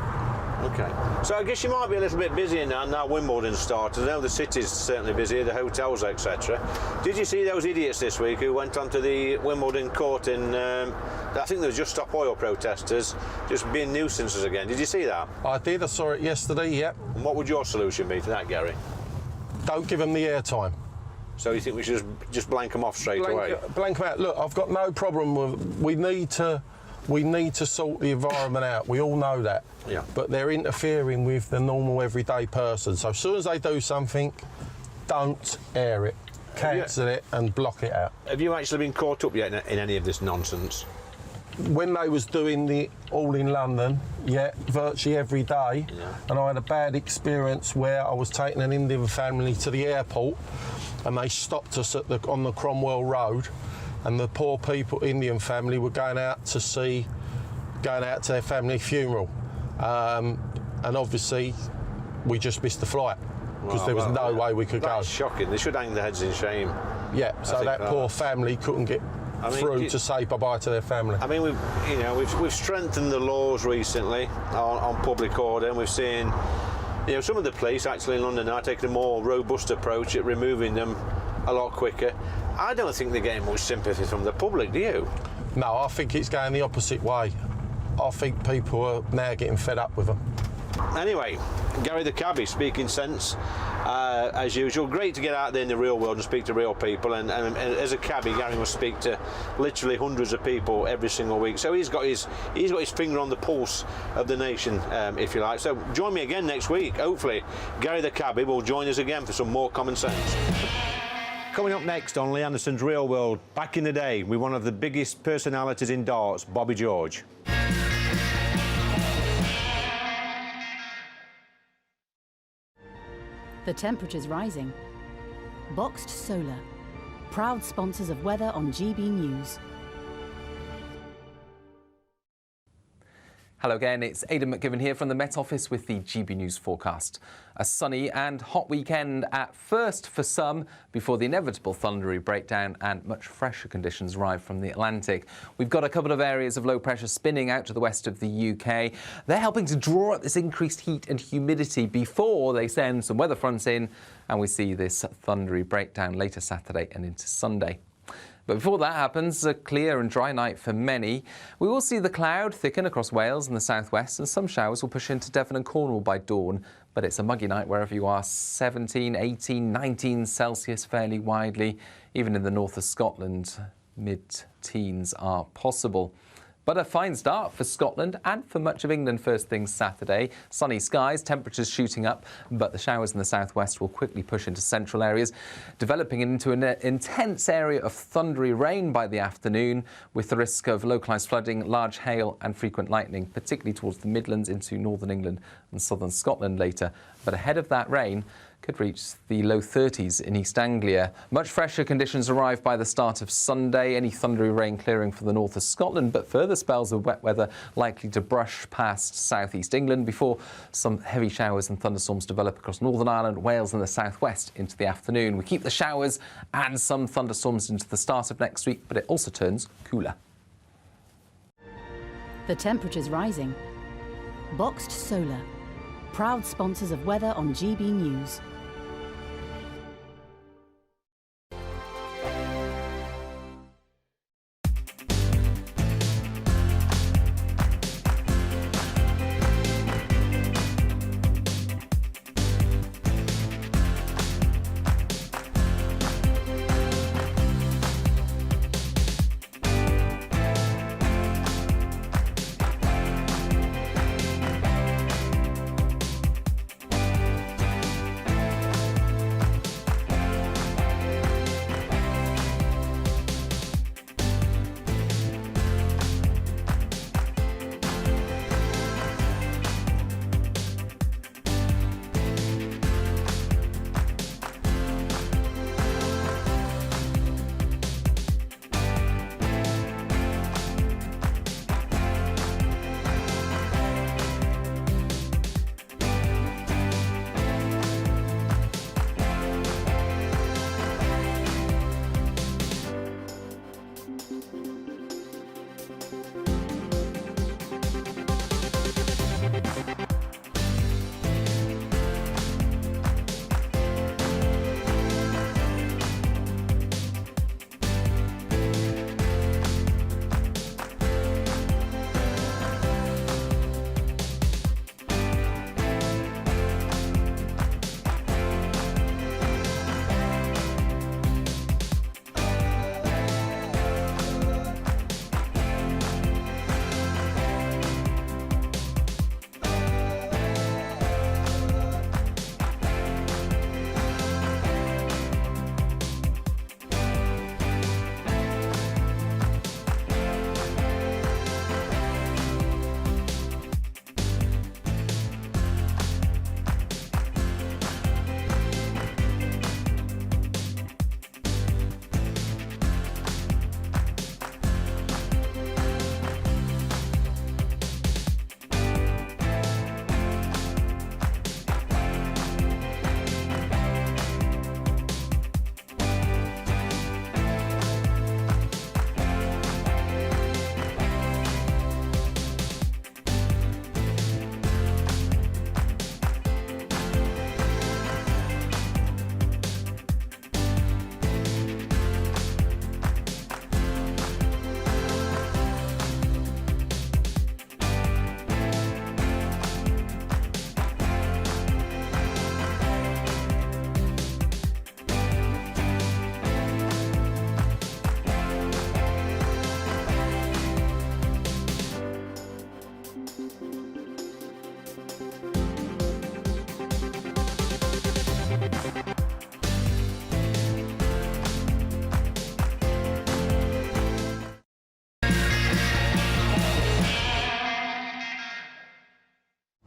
Okay. So I guess you might be a little bit busier now Wimbledon started. I know the city's certainly busy, the hotels, etc. Did you see those idiots this week who went onto the Wimbledon court in, I think they were just Stop Oil protesters, just being nuisances again. Did you see that? I did. I saw it yesterday, yep. And what would your solution be to that, Gary? Don't give them the airtime. So you think we should just blank them off straight away? Blank them out. Look, I've got no problem with... We need to sort the environment out. We all know that. Yeah. But they're interfering with the normal everyday person. So as soon as they do something, don't air it. Cancel it and block it out. Have you actually been caught up yet in any of this nonsense? When they was doing the All in London, virtually every day, and I had a bad experience where I was taking an Indian family to the airport and they stopped us on the Cromwell Road, and the poor people, Indian family, were going out to their family funeral. And obviously, we just missed the flight because there was no way we could go. That's shocking. They should hang their heads in shame. Yeah, so that poor family couldn't get through to say bye-bye to their family. I mean, we've strengthened the laws recently on public order, and we've seen, some of the police actually in London are taking a more robust approach at removing them a lot quicker. I don't think they're getting much sympathy from the public, do you? No, I think it's going the opposite way. I think people are now getting fed up with them. Anyway, Gary the cabbie, speaking sense, as usual. Great to get out there in the real world and speak to real people. And as a cabbie, Gary must speak to literally hundreds of people every single week. So he's got his finger on the pulse of the nation, if you like. So join me again next week. Hopefully, Gary the cabbie will join us again for some more common sense. Coming up next on Lee Anderson's Real World, back in the day with one of the biggest personalities in darts, Bobby George. The temperature's rising. Boxed Solar, proud sponsors of weather on GBNews. Hello again, it's Aidan McGivern here from the Met Office with the GB News forecast. A sunny and hot weekend at first for some before the inevitable thundery breakdown and much fresher conditions arrive from the Atlantic. We've got a couple of areas of low pressure spinning out to the west of the UK. They're helping to draw up this increased heat and humidity before they send some weather fronts in and we see this thundery breakdown later Saturday and into Sunday. But before that happens, a clear and dry night for many. We will see the cloud thicken across Wales and the southwest, and some showers will push into Devon and Cornwall by dawn. But it's a muggy night wherever you are, 17, 18, 19 Celsius fairly widely. Even in the north of Scotland, mid-teens are possible. But a fine start for Scotland and for much of England first thing Saturday. Sunny skies, temperatures shooting up, but the showers in the southwest will quickly push into central areas, developing into an intense area of thundery rain by the afternoon, with the risk of localised flooding, large hail and frequent lightning, particularly towards the Midlands into northern England and southern Scotland later. But ahead of that rain, could reach the low 30s in East Anglia. Much fresher conditions arrive by the start of Sunday. Any thundery rain clearing for the north of Scotland, but further spells of wet weather likely to brush past southeast England before some heavy showers and thunderstorms develop across Northern Ireland, Wales and the southwest into the afternoon. We keep the showers and some thunderstorms into the start of next week, but it also turns cooler. The temperature's rising. Boxed Solar, proud sponsors of weather on GBNews.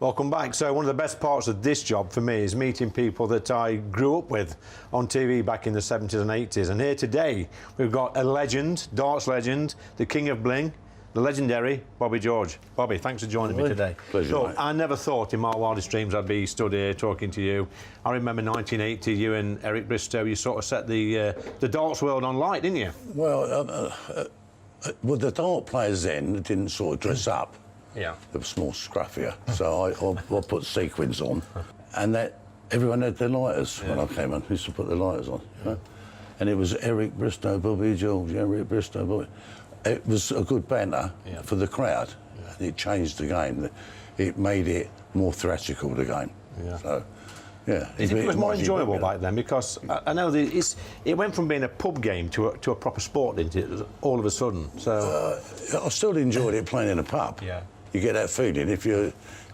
Welcome back. So one of the best parts of this job for me is meeting people that I grew up with on TV back in the 70s and 80s. And here today, we've got a legend, darts legend, the king of bling, the legendary Bobby George. Bobby, thanks for joining me today. Pleasure, So mate. I never thought in my wildest dreams I'd be stood here talking to you. I remember 1980, you and Eric Bristow, you sort of set the darts world on light, didn't you? Well, with the dart players then, they didn't sort of dress up. Yeah. They were more scruffier. So I put sequins on, and that everyone had their lighters when I came on. Used to put their lighters on, you know? And it was Eric Bristow, Bobby George, Eric Bristow, Bobby. It was a good banter for the crowd. Yeah. It changed the game. It made it more theatrical, the game. Yeah. So, yeah. Do you think it was more enjoyable back then? Because I know it went from being a pub game to a proper sport, didn't it? All of a sudden. So I still enjoyed it playing in a pub. Yeah. You get that feeling if you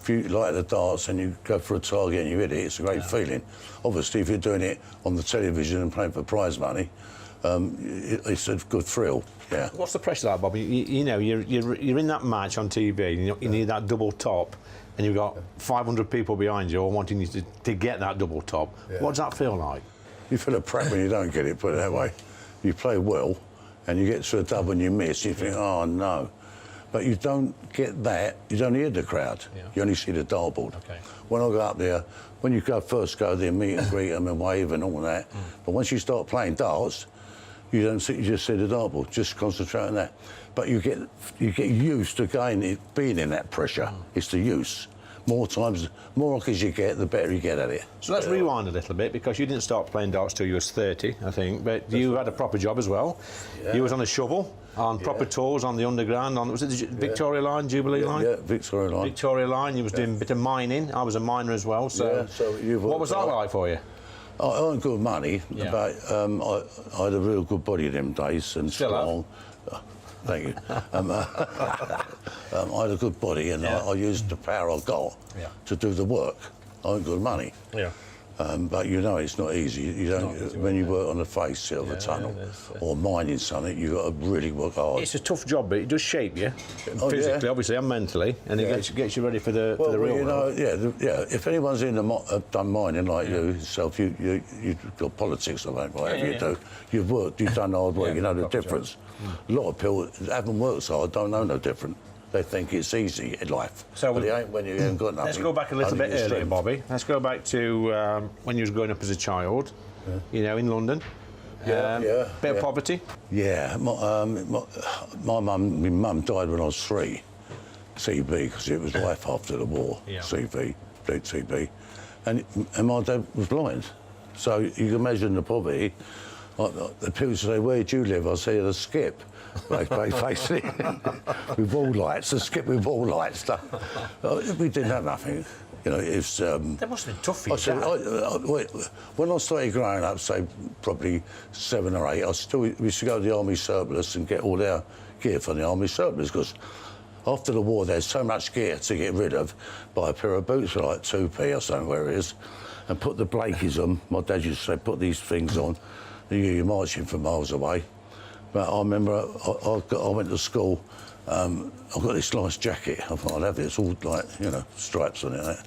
like the darts and you go for a target and you hit it. It's a great feeling. Obviously, if you're doing it on the television and playing for prize money, it's a good thrill. Yeah. What's the pressure like, Bobby? You know, you're in that match on TV. You need that double top, and you've got 500 people behind you all wanting you to get that double top. Yeah. What does that feel like? You feel a prat when you don't get it. Put it that way. You play well, and you get to a double and you miss. You think, oh no. But you don't get that. You don't hear the crowd. Yeah. You only see the dartboard. Okay. When I go up there, when you first go there, meet and greet them and wave and all that. But once you start playing darts, you don't see. You just see the dartboard. Just concentrate on that. But you get used to being in that pressure. It's the use. More rockets you get, the better you get at it. So let's rewind a little bit, because you didn't start playing darts till you was 30, I think. But you had a proper job as well. Yeah. You was on a shovel, on proper tours, on the underground, was it the Victoria Line, Jubilee Line? Yeah, Victoria Line. Victoria Line. You was doing a bit of mining. I was a miner as well. So, what was that like for you? I earned good money, but I had a real good body in them days and still strong. Thank you. I had a good body, and I used the power I got to do the work. I earned good money. Yeah. But you know it's not easy. You don't when you work on the face of a tunnel or mining something. You got to really work hard. It's a tough job, but it does shape you physically, obviously, and mentally, and it gets you ready for the real world. If anyone's done mining like you yourself, you've got politics or whatever you do. You've worked, you've done hard work. You know the difference. A lot of people haven't worked so hard, don't know no different. They think it's easy in life. So but it ain't when you ain't got nothing. Let's go back a little bit earlier, Bobby. Let's go back to when you was growing up as a child, you know, in London. Bit of poverty. Yeah, my mum died when I was 3, TB, because it was life after the war, TB. And my dad was blind. So you can imagine the poverty. The people say, where do you live? I say, the Skip. Basically, with wall lights, the Skip with wall lights. We didn't have nothing. You know, it's... that must have been tough for you, when I started growing up, say, probably 7 or 8, we used to go to the Army surplus and get all our gear from the Army surplus, because after the war, there's so much gear to get rid of. Buy a pair of boots for like 2p or something, where it is, and put the Blakies on. My dad used to say, put these things on. You're marching for miles away. But I remember I went to school, I've got this nice jacket, I thought I'd have it, it's all like, you know, stripes on it.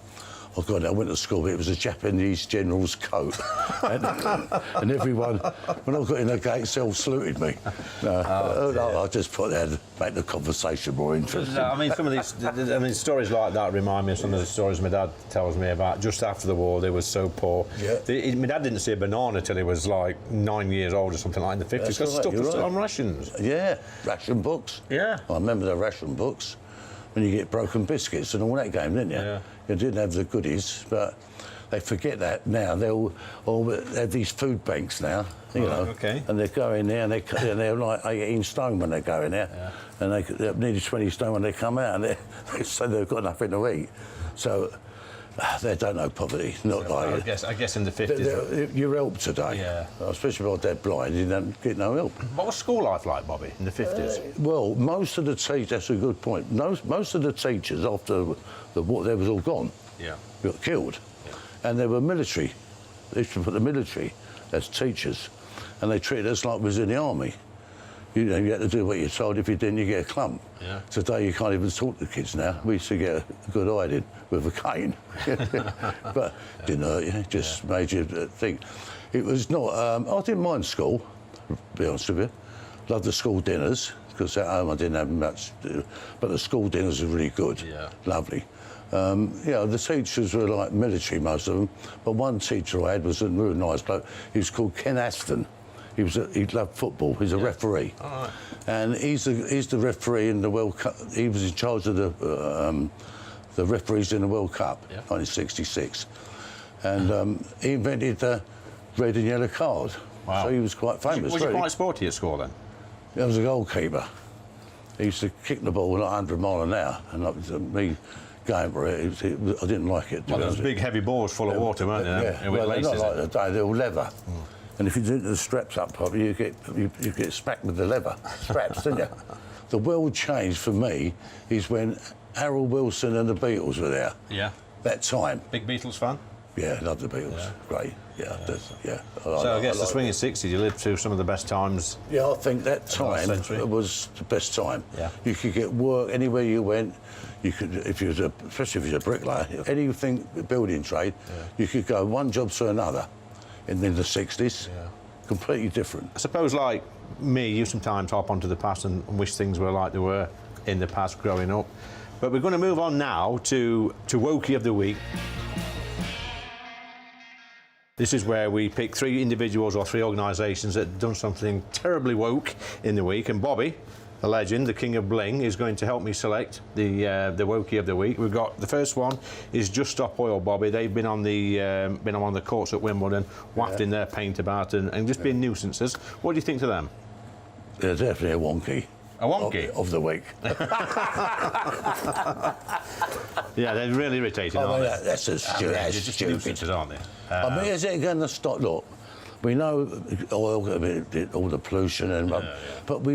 I went to school, but it was a Japanese general's coat. and everyone, when I got in the gates, they all saluted me. I just put that to make the conversation more interesting. I mean, some of these, stories like that remind me of some of the stories my dad tells me about. Just after the war, they were so poor. Yeah. My dad didn't see a banana till he was like 9 years old or something like in the 50s, because stuff was still on rations. Yeah, ration books. Yeah. I remember the ration books. When you get broken biscuits and all that game, didn't you? Yeah. You didn't have the goodies, but they forget that now. They have these food banks now, you know. Okay. And they go in there and they're like 18 stone when they go in there, and they're nearly 20 stone when they come out, and they say they've got nothing to eat. So they don't know poverty. Not like I guess in the 50s. You're helped today. Especially if they're blind, you don't get no help. What was school life like, Bobby, in the 50s? Well, most of the teachers, that's a good point. Most of the teachers after the war, they was all gone. Yeah. Got killed. Yeah. And they were military. They used to put the military as teachers, and they treated us like we was in the army. You know, you had to do what you're told. If you didn't, you get a clump. Yeah. Today, you can't even talk to kids now. We used to get a good hiding with a cane. But didn't hurt you, just made you think. It was not... I didn't mind school, to be honest with you. Loved the school dinners, because at home I didn't have much to do. But the school dinners were really good. Yeah. Lovely. You know, the teachers were like military, most of them. But one teacher I had was a really nice bloke. He was called Ken Aston. He loved football. He's a referee, and he's the referee in the World Cup. He was in charge of the referees in the World Cup, 1966, and he invented the red and yellow card. Wow. So he was quite famous. Was he quite sporty at school then? He was a goalkeeper. He used to kick the ball at 100 mile an hour, and that was me going for it. I didn't like it. Well, those big heavy balls full of water, weren't they? Yeah. Well, they're not like today. They're all leather. And if you didn't do the straps up properly, you get smacked with the leather straps, didn't you? The world changed for me is when Harold Wilson and the Beatles were there. Yeah. That time. Big Beatles fan? Yeah, loved the Beatles. Yeah. Great. Yeah. So I guess the swinging 60s, you lived through some of the best times. Yeah, I think that time was the best time. Yeah. You could get work anywhere you went. You could, especially if you was a bricklayer, anything building trade, you could go one job to another. In the 60s, completely different. I suppose, like me, you sometimes hop onto the past and wish things were like they were in the past growing up. But we're going to move on now to Wokie of the Week. This is where we pick 3 individuals or 3 organisations that have done something terribly woke in the week, and Bobby, the legend, the king of bling, is going to help me select the Wokie of the Week. We've got the first one is Just Stop Oil, Bobby. They've been on the courts at Wimbledon, wafting their paint about and just being nuisances. What do you think to them? They're definitely a wonky. A wonky? Of the week. Yeah, they're really irritating, aren't they? That's they're just nuisances, aren't they? I mean, is it going to stop? Look, we know oil, all the pollution, but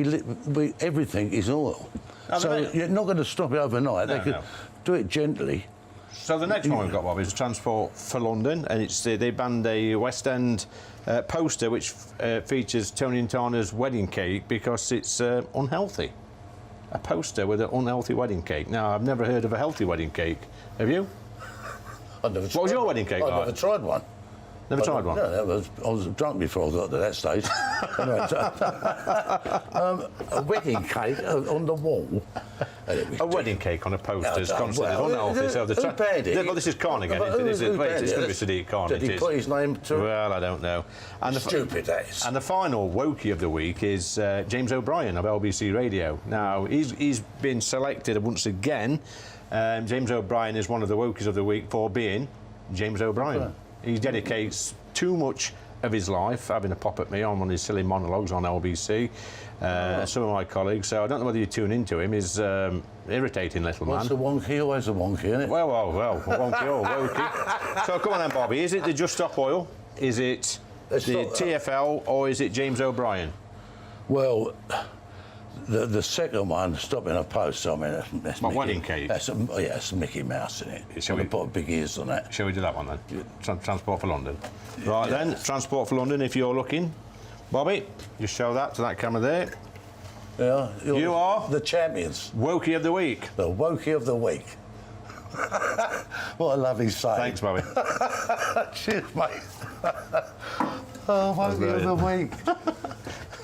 everything is oil. So you're not going to stop it overnight. They could do it gently. So the next one we've got, Bob, is Transport for London, and they banned a West End poster which features Tony and Tana's wedding cake because it's unhealthy. A poster with an unhealthy wedding cake. Now, I've never heard of a healthy wedding cake. Have you? I've never tried. What was your wedding cake like? I've never tried one. Never tried one? No, I was drunk before I got to that stage. A wedding cake on the wall. A wedding cake on a poster is considered unhealthy. So who banned it? Well, this is Khan again. It's going to be Sadiq Khan. Did he put his name to it? Well, I don't know. And Stupid, that is. And the final Wokie of the Week is James O'Brien of LBC Radio. Now, he's been selected once again. James O'Brien is one of the Wokies of the Week for being James O'Brien. Right. He dedicates too much of his life having a pop at me on one of his silly monologues on LBC. Some of my colleagues, so I don't know whether you tune into him, is irritating little man. What's a wonky? Always a wonky, isn't it? Well, wonky or wokey. So come on then, Bobby. Is it the Just Stop Oil? Is it the TfL? Or is it James O'Brien? Well, the second one, stopping a post, I mean, that's my wedding cake. It's Mickey Mouse in it. Shall we put big ears on that? Shall we do that one then? Transport for London. Right then, Transport for London, if you're looking. Bobby, just show that to that camera there. Yeah. You are? The champions. Wokie of the Week. The Wokie of the Week. What a lovely sight. Thanks, Bobby. Cheers, mate. Wokie of the Week.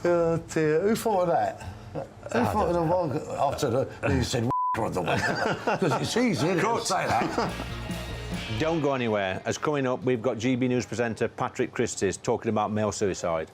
Oh, dear. Who thought of that? Who thought of the one after you said of the week? Because it's easy to say that. Don't go anywhere. As coming up, we've got GB News presenter Patrick Christys talking about male suicide.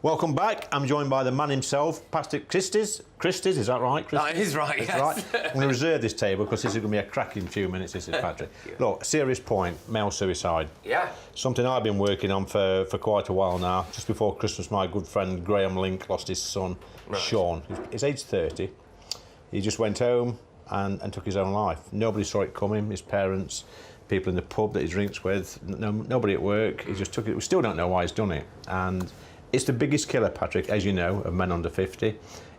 Welcome back. I'm joined by the man himself, Patrick Christies. Christies, is that right? That is right, That's yes. right. I'm going to reserve this table because this is going to be a cracking few minutes, this is Patrick. Look, serious point, male suicide. Yeah. Something I've been working on for quite a while now. Just before Christmas, my good friend Graham Link lost his son, Sean. He's aged 30. He just went home and took his own life. Nobody saw it coming, his parents, people in the pub that he drinks with, nobody at work. He just took it. We still don't know why he's done it. And it's the biggest killer, Patrick, as you know, of men under 50.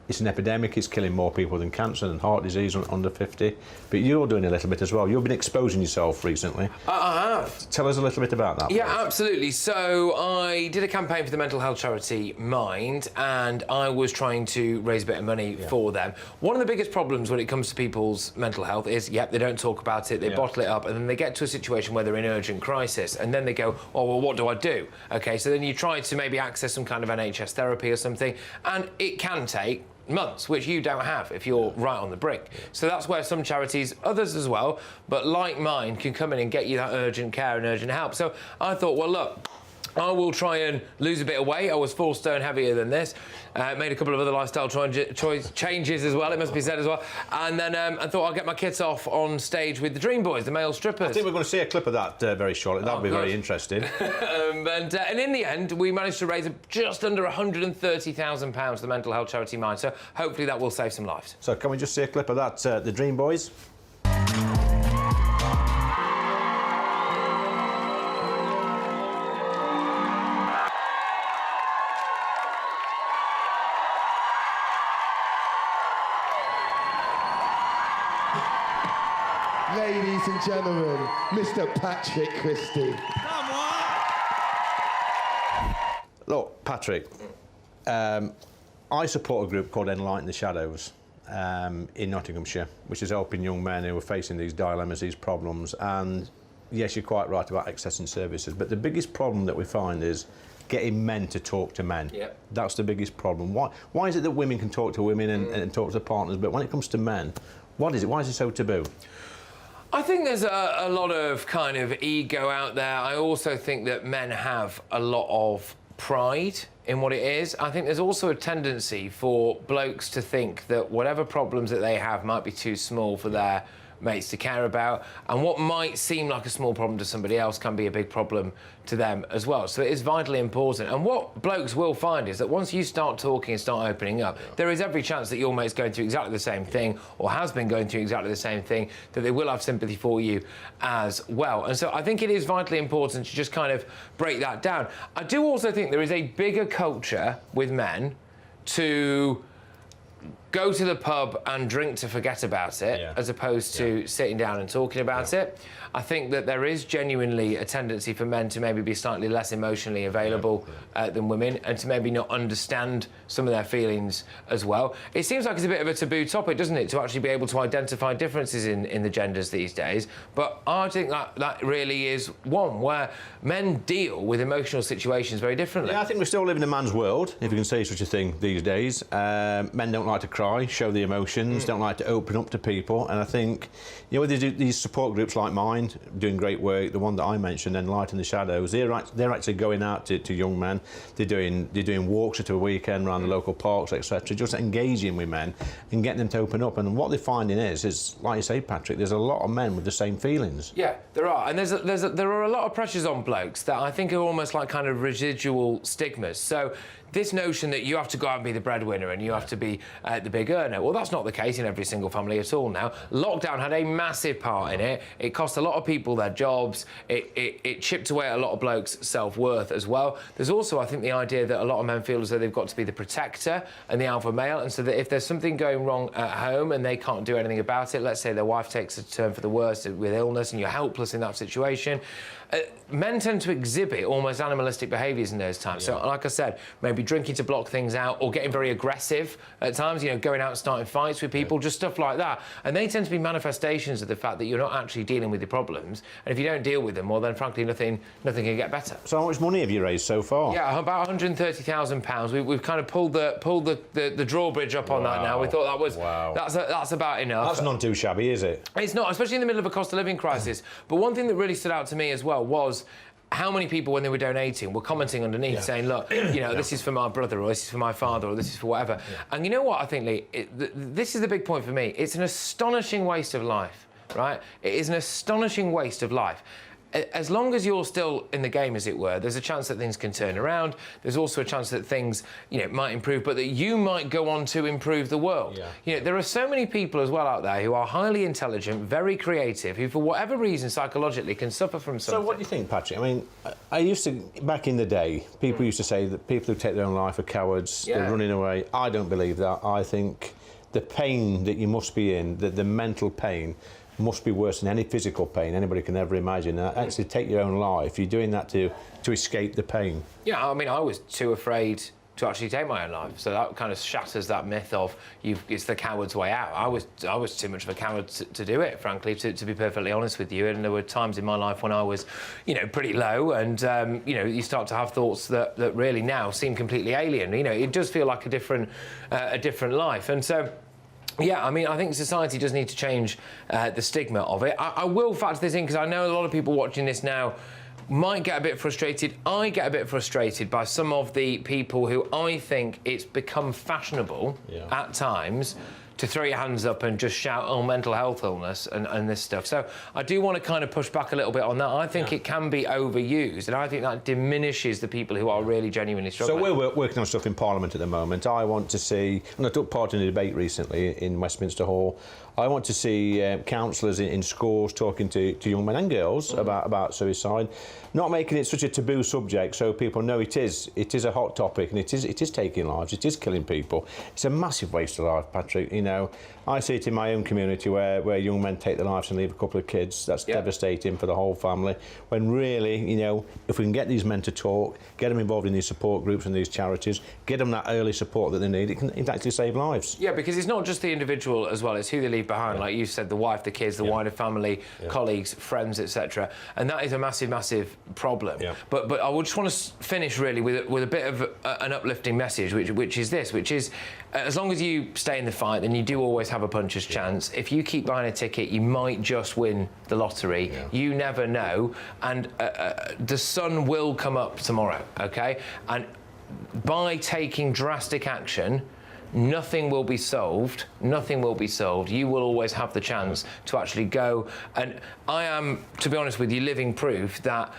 It's an epidemic. It's killing more people than cancer and heart disease under 50. But you're doing a little bit as well. You've been exposing yourself recently. I have. Tell us a little bit about that. Yeah, please. absolutely. So I did a campaign for the mental health charity Mind, and I was trying to raise a bit of money for them. One of the biggest problems when it comes to people's mental health is, they don't talk about it, they bottle it up, and then they get to a situation where they're in urgent crisis, and then they go, oh, well, what do I do? Okay, so then you try to maybe access some kind of NHS therapy or something, and it can take months, which you don't have if you're right on the brink. So that's where some charities, others as well, but like mine, can come in and get you that urgent care and urgent help. So I thought, well, look, I will try and lose a bit of weight. I was 4 stone heavier than this. Made a couple of other lifestyle choice changes as well, it must be said as well. And then I thought I'll get my kits off on stage with the Dream Boys, the male strippers. I think we're going to see a clip of that very shortly. That'll be very interesting. And in the end, we managed to raise just under £130,000 for the mental health charity Mind. So hopefully that will save some lives. So can we just see a clip of that, the Dream Boys? Ladies and gentlemen, Mr. Patrick Christie. Come on! Look, Patrick, I support a group called Enlighten the Shadows in Nottinghamshire, which is helping young men who are facing these dilemmas, these problems. And yes, you're quite right about accessing services, but the biggest problem that we find is getting men to talk to men. Yep. That's the biggest problem. Why is it that women can talk to women and talk to partners, but when it comes to men, what is it? Why is it so taboo? I think there's a lot of kind of ego out there. I also think that men have a lot of pride in what it is. I think there's also a tendency for blokes to think that whatever problems that they have might be too small for their mates to care about, and what might seem like a small problem to somebody else can be a big problem to them as well. So it is vitally important. And what blokes will find is that once you start talking and start opening up, there is every chance that your mate's going through exactly the same thing, or has been going through exactly the same thing, that they will have sympathy for you as well. And so I think it is vitally important to just kind of break that down. I do also think there is a bigger culture with men to go to the pub and drink to forget about it, as opposed to sitting down and talking about it. I think that there is genuinely a tendency for men to maybe be slightly less emotionally available than women, and to maybe not understand some of their feelings as well. It seems like it's a bit of a taboo topic, doesn't it, to actually be able to identify differences in the genders these days. But I think that really is one where men deal with emotional situations very differently. Yeah, I think we still live in a man's world, if you can say such a thing these days. Men don't like to cry, show the emotions, don't like to open up to people, and I think, you know, these support groups like mine, doing great work, the one that I mentioned, Enlighten the Shadows, they're actually going out to young men, they're doing walks at a weekend around the local parks, etc., just engaging with men and getting them to open up. And what they're finding is, like you say, Patrick, there's a lot of men with the same feelings. Yeah, there are, and there are a lot of pressures on blokes that I think are almost like kind of residual stigmas. So this notion that you have to go out and be the breadwinner and you have to be the big earner, well, that's not the case in every single family at all now. Lockdown had a massive part in it. It cost a lot of people their jobs. It chipped away at a lot of blokes' self-worth as well. There's also, I think, the idea that a lot of men feel as though they've got to be the protector and the alpha male, and so that if there's something going wrong at home and they can't do anything about it, let's say their wife takes a turn for the worse with illness and you're helpless in that situation, men tend to exhibit almost animalistic behaviours in those times. So, like I said, maybe drinking to block things out or getting very aggressive at times, you know, going out and starting fights with people, just stuff like that. And they tend to be manifestations of the fact that you're not actually dealing with your problems. And if you don't deal with them, well, then frankly, nothing can get better. So how much money have you raised so far? Yeah, about £130,000. We've kind of pulled the drawbridge up on that now. We thought that was that's about enough. That's not too shabby, is it? It's not, especially in the middle of a cost of living crisis. But one thing that really stood out to me as well was how many people, when they were donating, were commenting underneath saying, look, you know, this is for my brother, or this is for my father, or this is for whatever. And you know what, I think, Lee, this is the big point for me. It's an astonishing waste of life, right? It is an astonishing waste of life. As long as you're still in the game, as it were, there's a chance that things can turn around. There's also a chance that things, you know, might improve, but that you might go on to improve the world. You know, there are so many people as well out there who are highly intelligent, very creative, who, for whatever reason, psychologically, can suffer from something. So what do you think, Patrick? I mean, I used to, back in the day, people used to say that people who take their own life are cowards, they're running away. I don't believe that. I think the pain that you must be in, the mental pain, must be worse than any physical pain anybody can ever imagine. Actually, take your own life. You're doing that to escape the pain. Yeah, I mean, I was too afraid to actually take my own life, so that kind of shatters that myth of it's the coward's way out. I was too much of a coward to do it, frankly, to be perfectly honest with you. And there were times in my life when I was, you know, pretty low, and you know, you start to have thoughts that really now seem completely alien. You know, it does feel like a different life, and so. Yeah, I mean, I think society does need to change the stigma of it. I will factor this in because I know a lot of people watching this now might get a bit frustrated. I get a bit frustrated by some of the people who I think it's become fashionable at times to throw your hands up and just shout, oh, mental health illness and this stuff. So I do want to kind of push back a little bit on that. I think it can be overused, and I think that diminishes the people who are really genuinely struggling. So we're working on stuff in Parliament at the moment. I want to see, and I took part in a debate recently in Westminster Hall, I want to see counsellors in schools talking to young men and girls about suicide, not making it such a taboo subject so people know it is a hot topic, and it is taking lives, it is killing people. It's a massive waste of life, Patrick. You know, I see it in my own community where young men take their lives and leave a couple of kids. That's devastating for the whole family. When really, you know, if we can get these men to talk, get them involved in these support groups and these charities, get them that early support that they need, it can actually save lives. Yeah, because it's not just the individual as well, it's who they leave behind, like you said, the wife, the kids, the wider family, colleagues, friends, etc. And that is a massive, massive problem. But I would just want to finish really with a bit of an uplifting message, which is this, which is as long as you stay in the fight, then you do always have a puncher's chance. If you keep buying a ticket, you might just win the lottery. You never know, and the sun will come up tomorrow, okay? And by taking drastic action, nothing will be solved. Nothing will be solved. You will always have the chance to actually go. And I am, to be honest with you, living proof that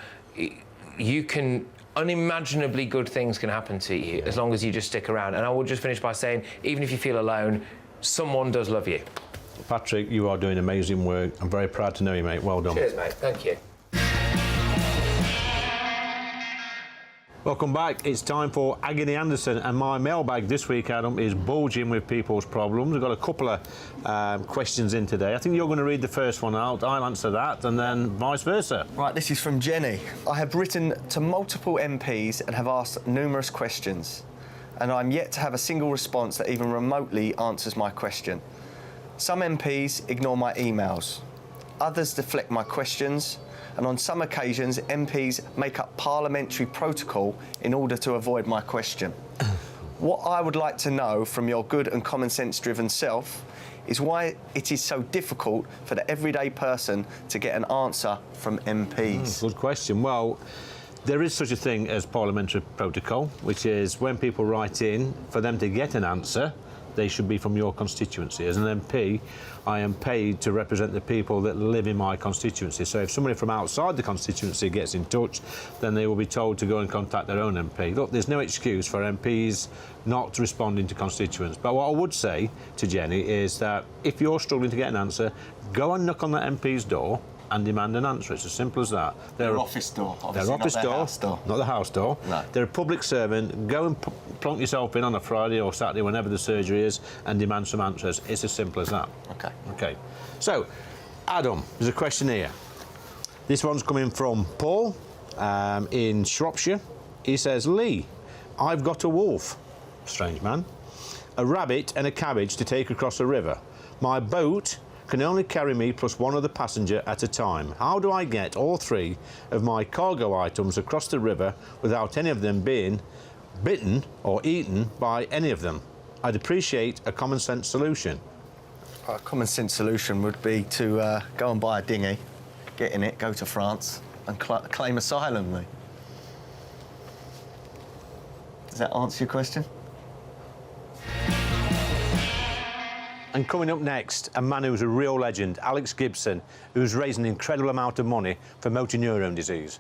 you can, unimaginably good things can happen to you as long as you just stick around. And I will just finish by saying, even if you feel alone, someone does love you. Patrick, you are doing amazing work. I'm very proud to know you, mate. Well done. Cheers, mate. Thank you. Welcome back. It's time for Agony Anderson, and my mailbag this week, Adam, is bulging with people's problems. We've got a couple of questions in today. I think you're going to read the first one out. I'll answer that, and then vice versa. Right, this is from Jenny. I have written to multiple MPs and have asked numerous questions, and I'm yet to have a single response that even remotely answers my question. Some MPs ignore my emails. Others deflect my questions. And on some occasions, MPs make up parliamentary protocol in order to avoid my question. What I would like to know from your good and common sense driven self is why it is so difficult for the everyday person to get an answer from MPs. Good question. Well, there is such a thing as parliamentary protocol, which is when people write in, for them to get an answer, they should be from your constituency. As an MP, I am paid to represent the people that live in my constituency. So if somebody from outside the constituency gets in touch, then they will be told to go and contact their own MP. Look, there's no excuse for MPs not responding to constituents. But what I would say to Jenny is that if you're struggling to get an answer, go and knock on that MP's door and demand an answer. It's as simple as that. Their office door, obviously, their office not their house door. Not the house door. No. They're a public servant. Go and plonk yourself in on a Friday or Saturday, whenever the surgery is, and demand some answers. It's as simple as that. Okay. Okay. So, Adam, there's a question here. This one's coming from Paul in Shropshire. He says, Lee, I've got a wolf, strange man, a rabbit and a cabbage to take across a river. My boat can only carry me plus one other passenger at a time. How do I get all three of my cargo items across the river without any of them being bitten or eaten by any of them? I'd appreciate a common sense solution. A common sense solution would be to go and buy a dinghy, get in it, go to France and claim asylum, Lee. Does that answer your question? And coming up next, a man who's a real legend, Alex Gibson, who's raised an incredible amount of money for motor neurone disease.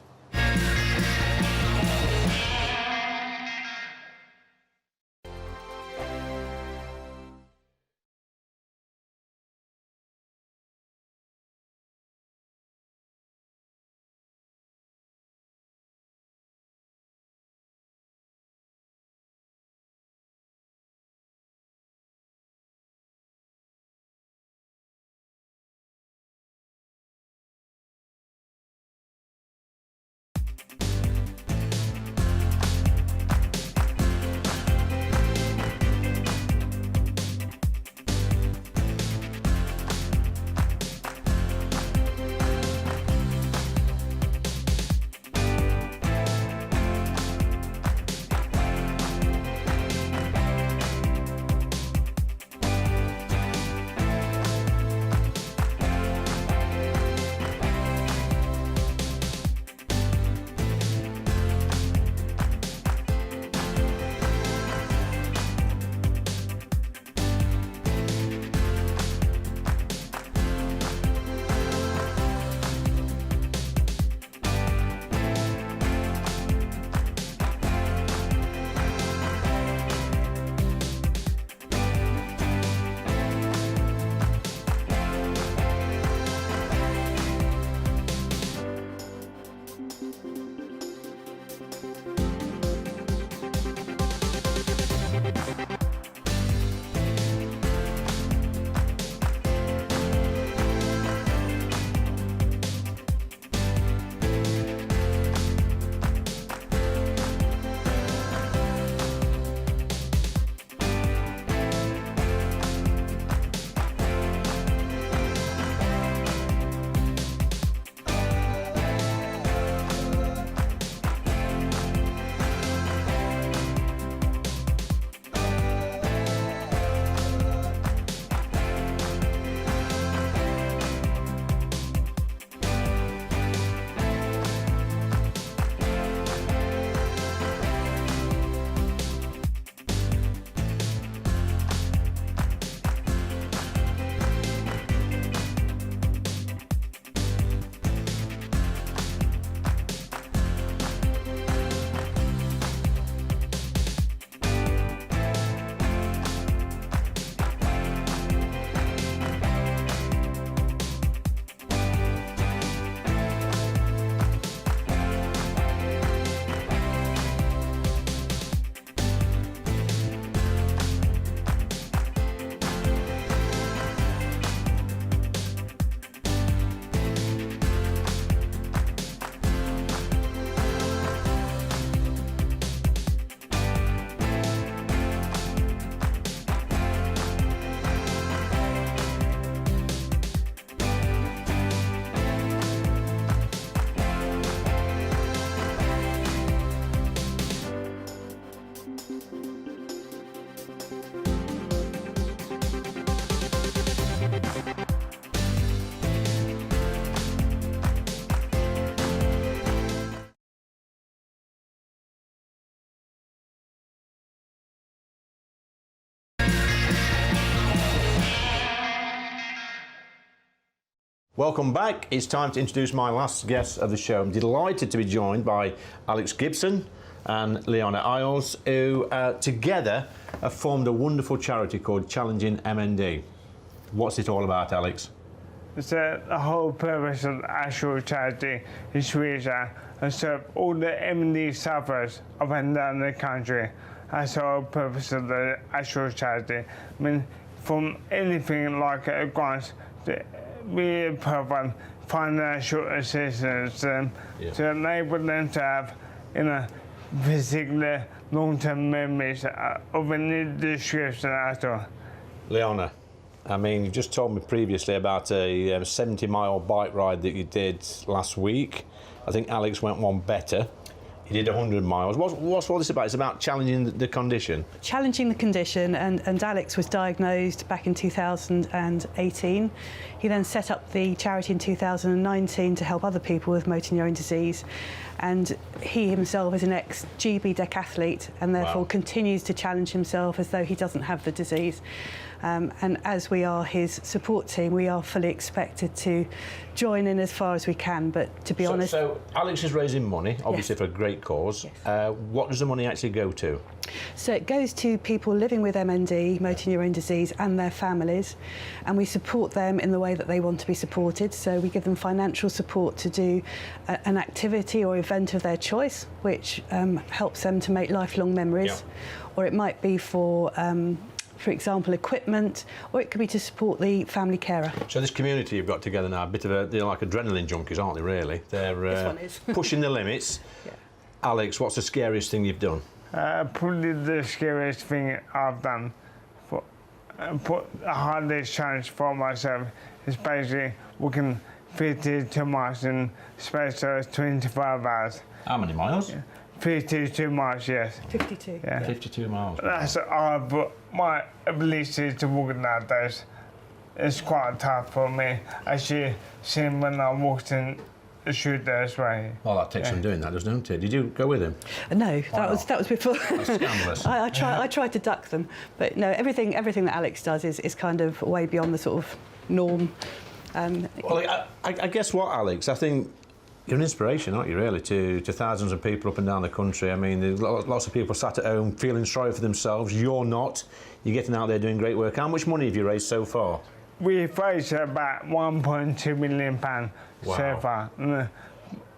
Welcome back. It's time to introduce my last guest of the show. I'm delighted to be joined by Alex Gibson and Leona Isles, who together have formed a wonderful charity called Challenging MND. What's it all about, Alex? So the whole purpose of the actual charity is really to serve all the MND sufferers up and down the country. That's the whole purpose of the actual charity. I mean, from anything like grants, we provide financial assistance to enable them to have, particular long-term memories of any description at all. Leona, I mean, you just told me previously about a 70-mile bike ride that you did last week. I think Alex went one better. He did 100 miles. What's all this about? It's about challenging the condition. Challenging the condition, and Alex was diagnosed back in 2018. He then set up the charity in 2019 to help other people with motor neurone disease. And he himself is an ex-GB decathlete and therefore continues to challenge himself as though he doesn't have the disease. And as we are his support team, we are fully expected to join in as far as we can, but to be honest... So Alex is raising money, obviously for a great cause. What does the money actually go to? So it goes to people living with MND, motor neurone disease, and their families, and we support them in the way that they want to be supported. So we give them financial support to do an activity or event of their choice, which helps them to make lifelong memories. Or it might be for example, equipment, or it could be to support the family carer. So this community you've got together now, a bit of they're like adrenaline junkies, aren't they, really? They're this one is. pushing the limits. Alex, what's the scariest thing you've done? Probably the scariest thing I've done, put the hardest challenge for myself is basically working 52 miles in space of 25 hours. How many miles? 52 miles, yes. 52. Yeah. 52 miles. That's hard, but my ability to walk nowadays is quite tough for me. Actually, seen when I walked in the shoot there as well. Well, that takes some doing, that doesn't it? Did you go with him? No, that was before. That's scandalous. I tried to duck them, but no, everything that Alex does is kind of way beyond the sort of norm. Well, I guess what, Alex? I think you're an inspiration, aren't you, really, to thousands of people up and down the country. I mean, there's lots of people sat at home feeling sorry for themselves. You're not. You're getting out there doing great work. How much money have you raised so far? We've raised about £1.2 million so far.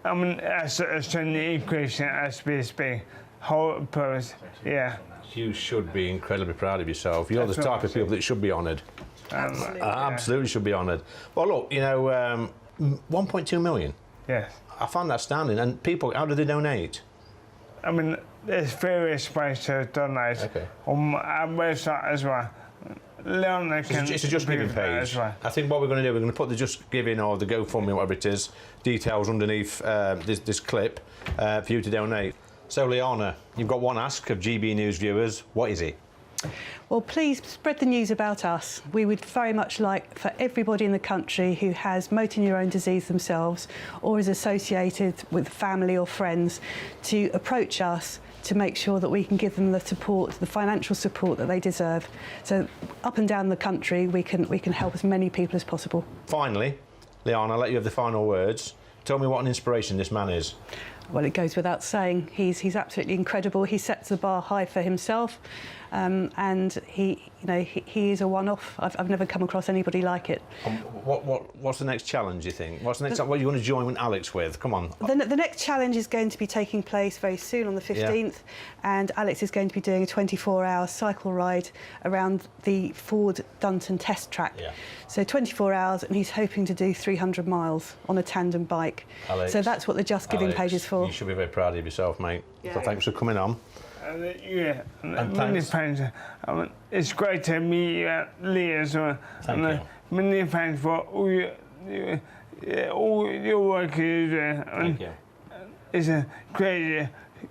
I mean, it's an increase as we speak. Whole purpose, You should be incredibly proud of yourself. You're the type of people that should be honoured. Absolutely should be honoured. Well, look, 1.2 million. Yes. I found that astounding. And people, how do they donate? I mean, there's various ways to donate. On our website as well. Leona can... It's a Just Giving page. Well. I think what we're going to do, we're going to put the Just Giving or the GoFundMe, whatever it is, details underneath this clip for you to donate. So, Leona, you've got one ask of GB News viewers. What is it? Well, please spread the news about us. We would very much like for everybody in the country who has motor neurone disease themselves or is associated with family or friends to approach us to make sure that we can give them the support, the financial support that they deserve. So up and down the country, we can help as many people as possible. Finally, Leona, I'll let you have the final words. Tell me what an inspiration this man is. Well, it goes without saying. He's absolutely incredible. He sets the bar high for himself, and he is a one-off. I've never come across anybody like it. What's the next challenge, you think? What's the next? What are you going to join with Alex with? Come on. The next challenge is going to be taking place very soon on the 15th, and Alex is going to be doing a 24-hour cycle ride around the Ford Dunton test track. So 24 hours, and he's hoping to do 300 miles on a tandem bike. Alex, so that's what the Just Giving page is for. You should be very proud of yourself, mate. So thanks for coming on. And many thanks. It's great to meet you, Lee, as well. Thank you. Many thanks for all your work you do. Thank you. It's great,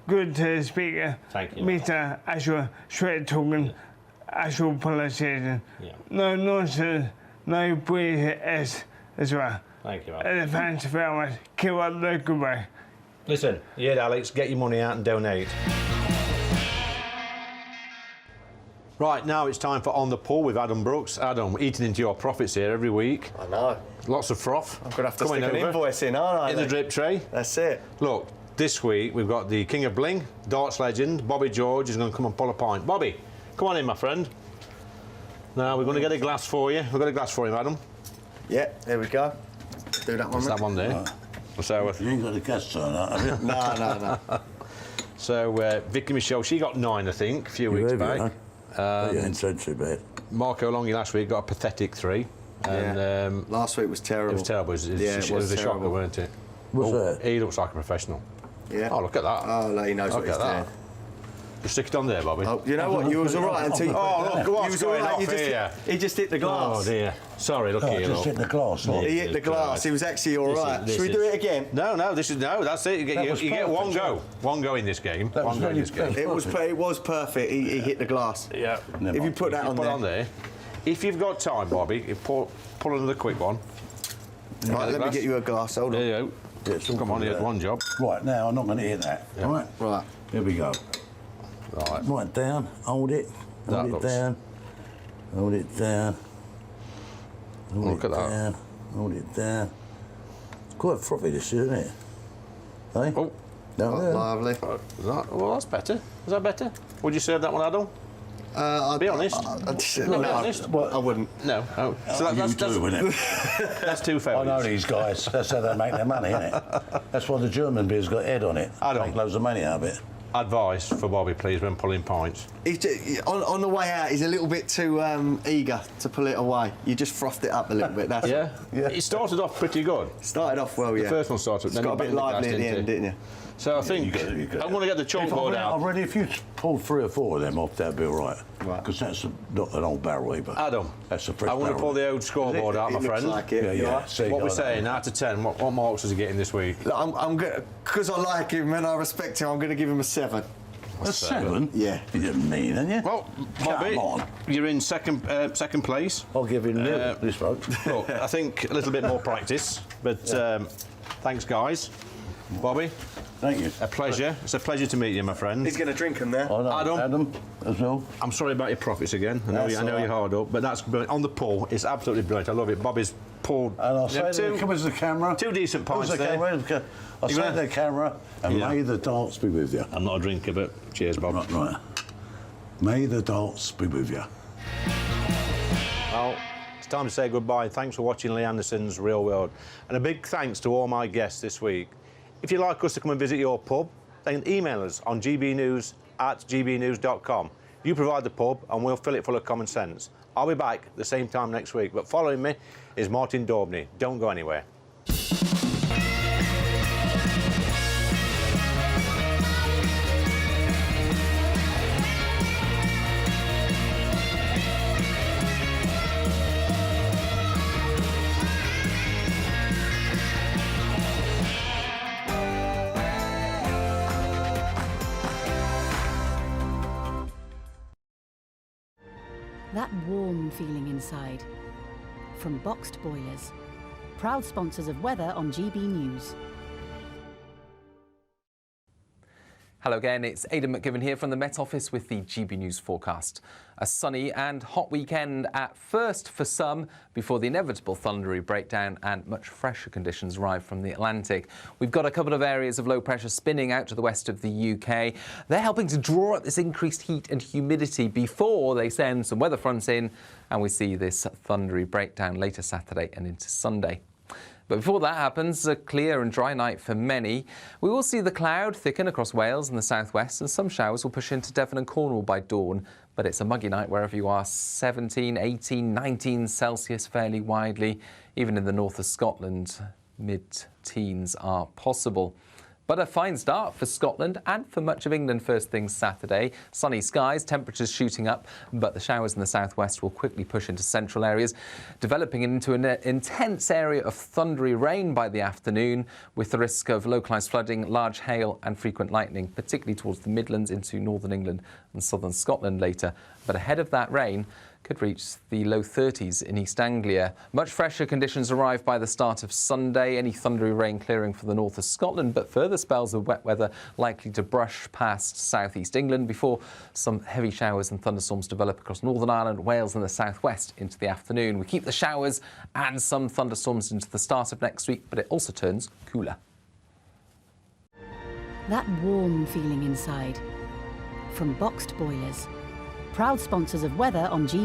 good to speak. Thank you. Mr. Actual straight talking, actual politician. No nonsense, no BS as well. Thank you, Alex. Thanks very much. Keep up the good way. Listen, Alex, get your money out and donate. Right, now it's time for On the Pull with Adam Brooks. Adam, eating into your profits here every week. I know. Lots of froth. I'm going to have to stick an invoice in, aren't I? In the drip tray. That's it. Look, this week we've got the King of Bling, darts legend, Bobby George is going to come and pull a pint. Bobby, come on in, my friend. Now, we're going to get a glass for you. We've got a glass for you, madam. Yeah, there we go. Do that one. That's that one there. Right. So, You ain't got a gas turn out, have you? No. So, Vicky Michelle, she got 9, I think, a few weeks back. You ain't said too bad. Marco Longy last week got a pathetic 3. And last week was terrible. It was terrible. It was a shocker, weren't it? Was it? He looks like a professional. Yeah. Oh, look at that. Oh, he knows what he's doing. Just stick it on there, Bobby. Oh, you know what? You was all right until you... Oh, look, what's going on here? He just hit the glass. Oh, dear. Sorry, look here. Just hit the glass. He hit the glass. He was actually all right. Should we do it again? No, that's it. You get one go. One go in this game. One go in this game. It was perfect. He hit the glass. Yeah. If you put that on there. If you've got time, Bobby, pull another quick one. Right, let me get you a glass. Hold on. There you go. Come on, here's one job. Right, now I'm not going to hit that. Yeah. Right. Here we go. Right down, hold it down, hold it down, look at that. Hold it down. It's quite frothy this, isn't it? Hey? Oh, lovely. Well, that's better. Is that better? Would you serve that one, Adam? Be honest. Be honest. Well, I wouldn't. No. Oh. So that's two, isn't it? That's two failures. I know these guys. That's how they make their money, isn't it? That's why the German beer's got head on it. I don't. Make loads of money out of it. Advice for Bobby, please, when pulling pints. On the way out, he's a little bit too eager to pull it away. You just frothed it up a little bit. That's yeah. It started off pretty good. Started off well, yeah. The first one started. Then got a bit lively at the end, didn't you? So I think I'm going to get the chalkboard out. Already, if you pulled 3 or 4 of them off, that'd be all right. Right. Because that's not an old barrel either. Adam, that's a fresh I want to pull the old scoreboard out, my friend. Like it. Yeah. What we're saying, out of 10, what marks is he getting this week? I'm because I like him and I respect him. I'm going to give him a 7. A 7? Yeah. You didn't mean, didn't you? Well, Bobby, you're in second place. I'll give him this vote. Look, I think a little bit more practice, but thanks, guys. Bobby, thank you. A pleasure. It's a pleasure to meet you, my friend. He's going to drink them there. Adam as well. I'm sorry about your profits again. I know you're hard up, but that's brilliant. On the pull, it's absolutely brilliant. I love it. Bobby's pulled. And I'll say to the camera. 2 decent pints there. I'll say to the camera, and may the darts be with you. I'm not a drinker, but cheers, Bob. Right. May the darts be with you. Well, it's time to say goodbye. Thanks for watching Lee Anderson's Real World. And a big thanks to all my guests this week. If you'd like us to come and visit your pub, then email us on gbnews@gbnews.com. You provide the pub and we'll fill it full of common sense. I'll be back the same time next week, but following me is Martin Daubney. Don't go anywhere. That warm feeling inside. From Boxed Boilers, proud sponsors of weather on GB News. Hello again, it's Aidan McGivern here from the Met Office with the GB News forecast. A sunny and hot weekend at first for some before the inevitable thundery breakdown and much fresher conditions arrive from the Atlantic. We've got a couple of areas of low pressure spinning out to the west of the UK. They're helping to draw up this increased heat and humidity before they send some weather fronts in and we see this thundery breakdown later Saturday and into Sunday. But before that happens, a clear and dry night for many. We will see the cloud thicken across Wales and the southwest, and some showers will push into Devon and Cornwall by dawn. But it's a muggy night wherever you are, 17, 18, 19 Celsius fairly widely. Even in the north of Scotland, mid-teens are possible. But a fine start for Scotland and for much of England first thing Saturday. Sunny skies, temperatures shooting up, but the showers in the southwest will quickly push into central areas, developing into an intense area of thundery rain by the afternoon, with the risk of localised flooding, large hail and frequent lightning, particularly towards the Midlands into northern England and southern Scotland later. But ahead of that rain, could reach the low 30s in East Anglia. Much fresher conditions arrive by the start of Sunday. Any thundery rain clearing for the north of Scotland, but further spells of wet weather likely to brush past southeast England before some heavy showers and thunderstorms develop across Northern Ireland, Wales and the southwest into the afternoon. We keep the showers and some thunderstorms into the start of next week, but it also turns cooler. That warm feeling inside. From Boxed Boilers, proud sponsors of weather on GB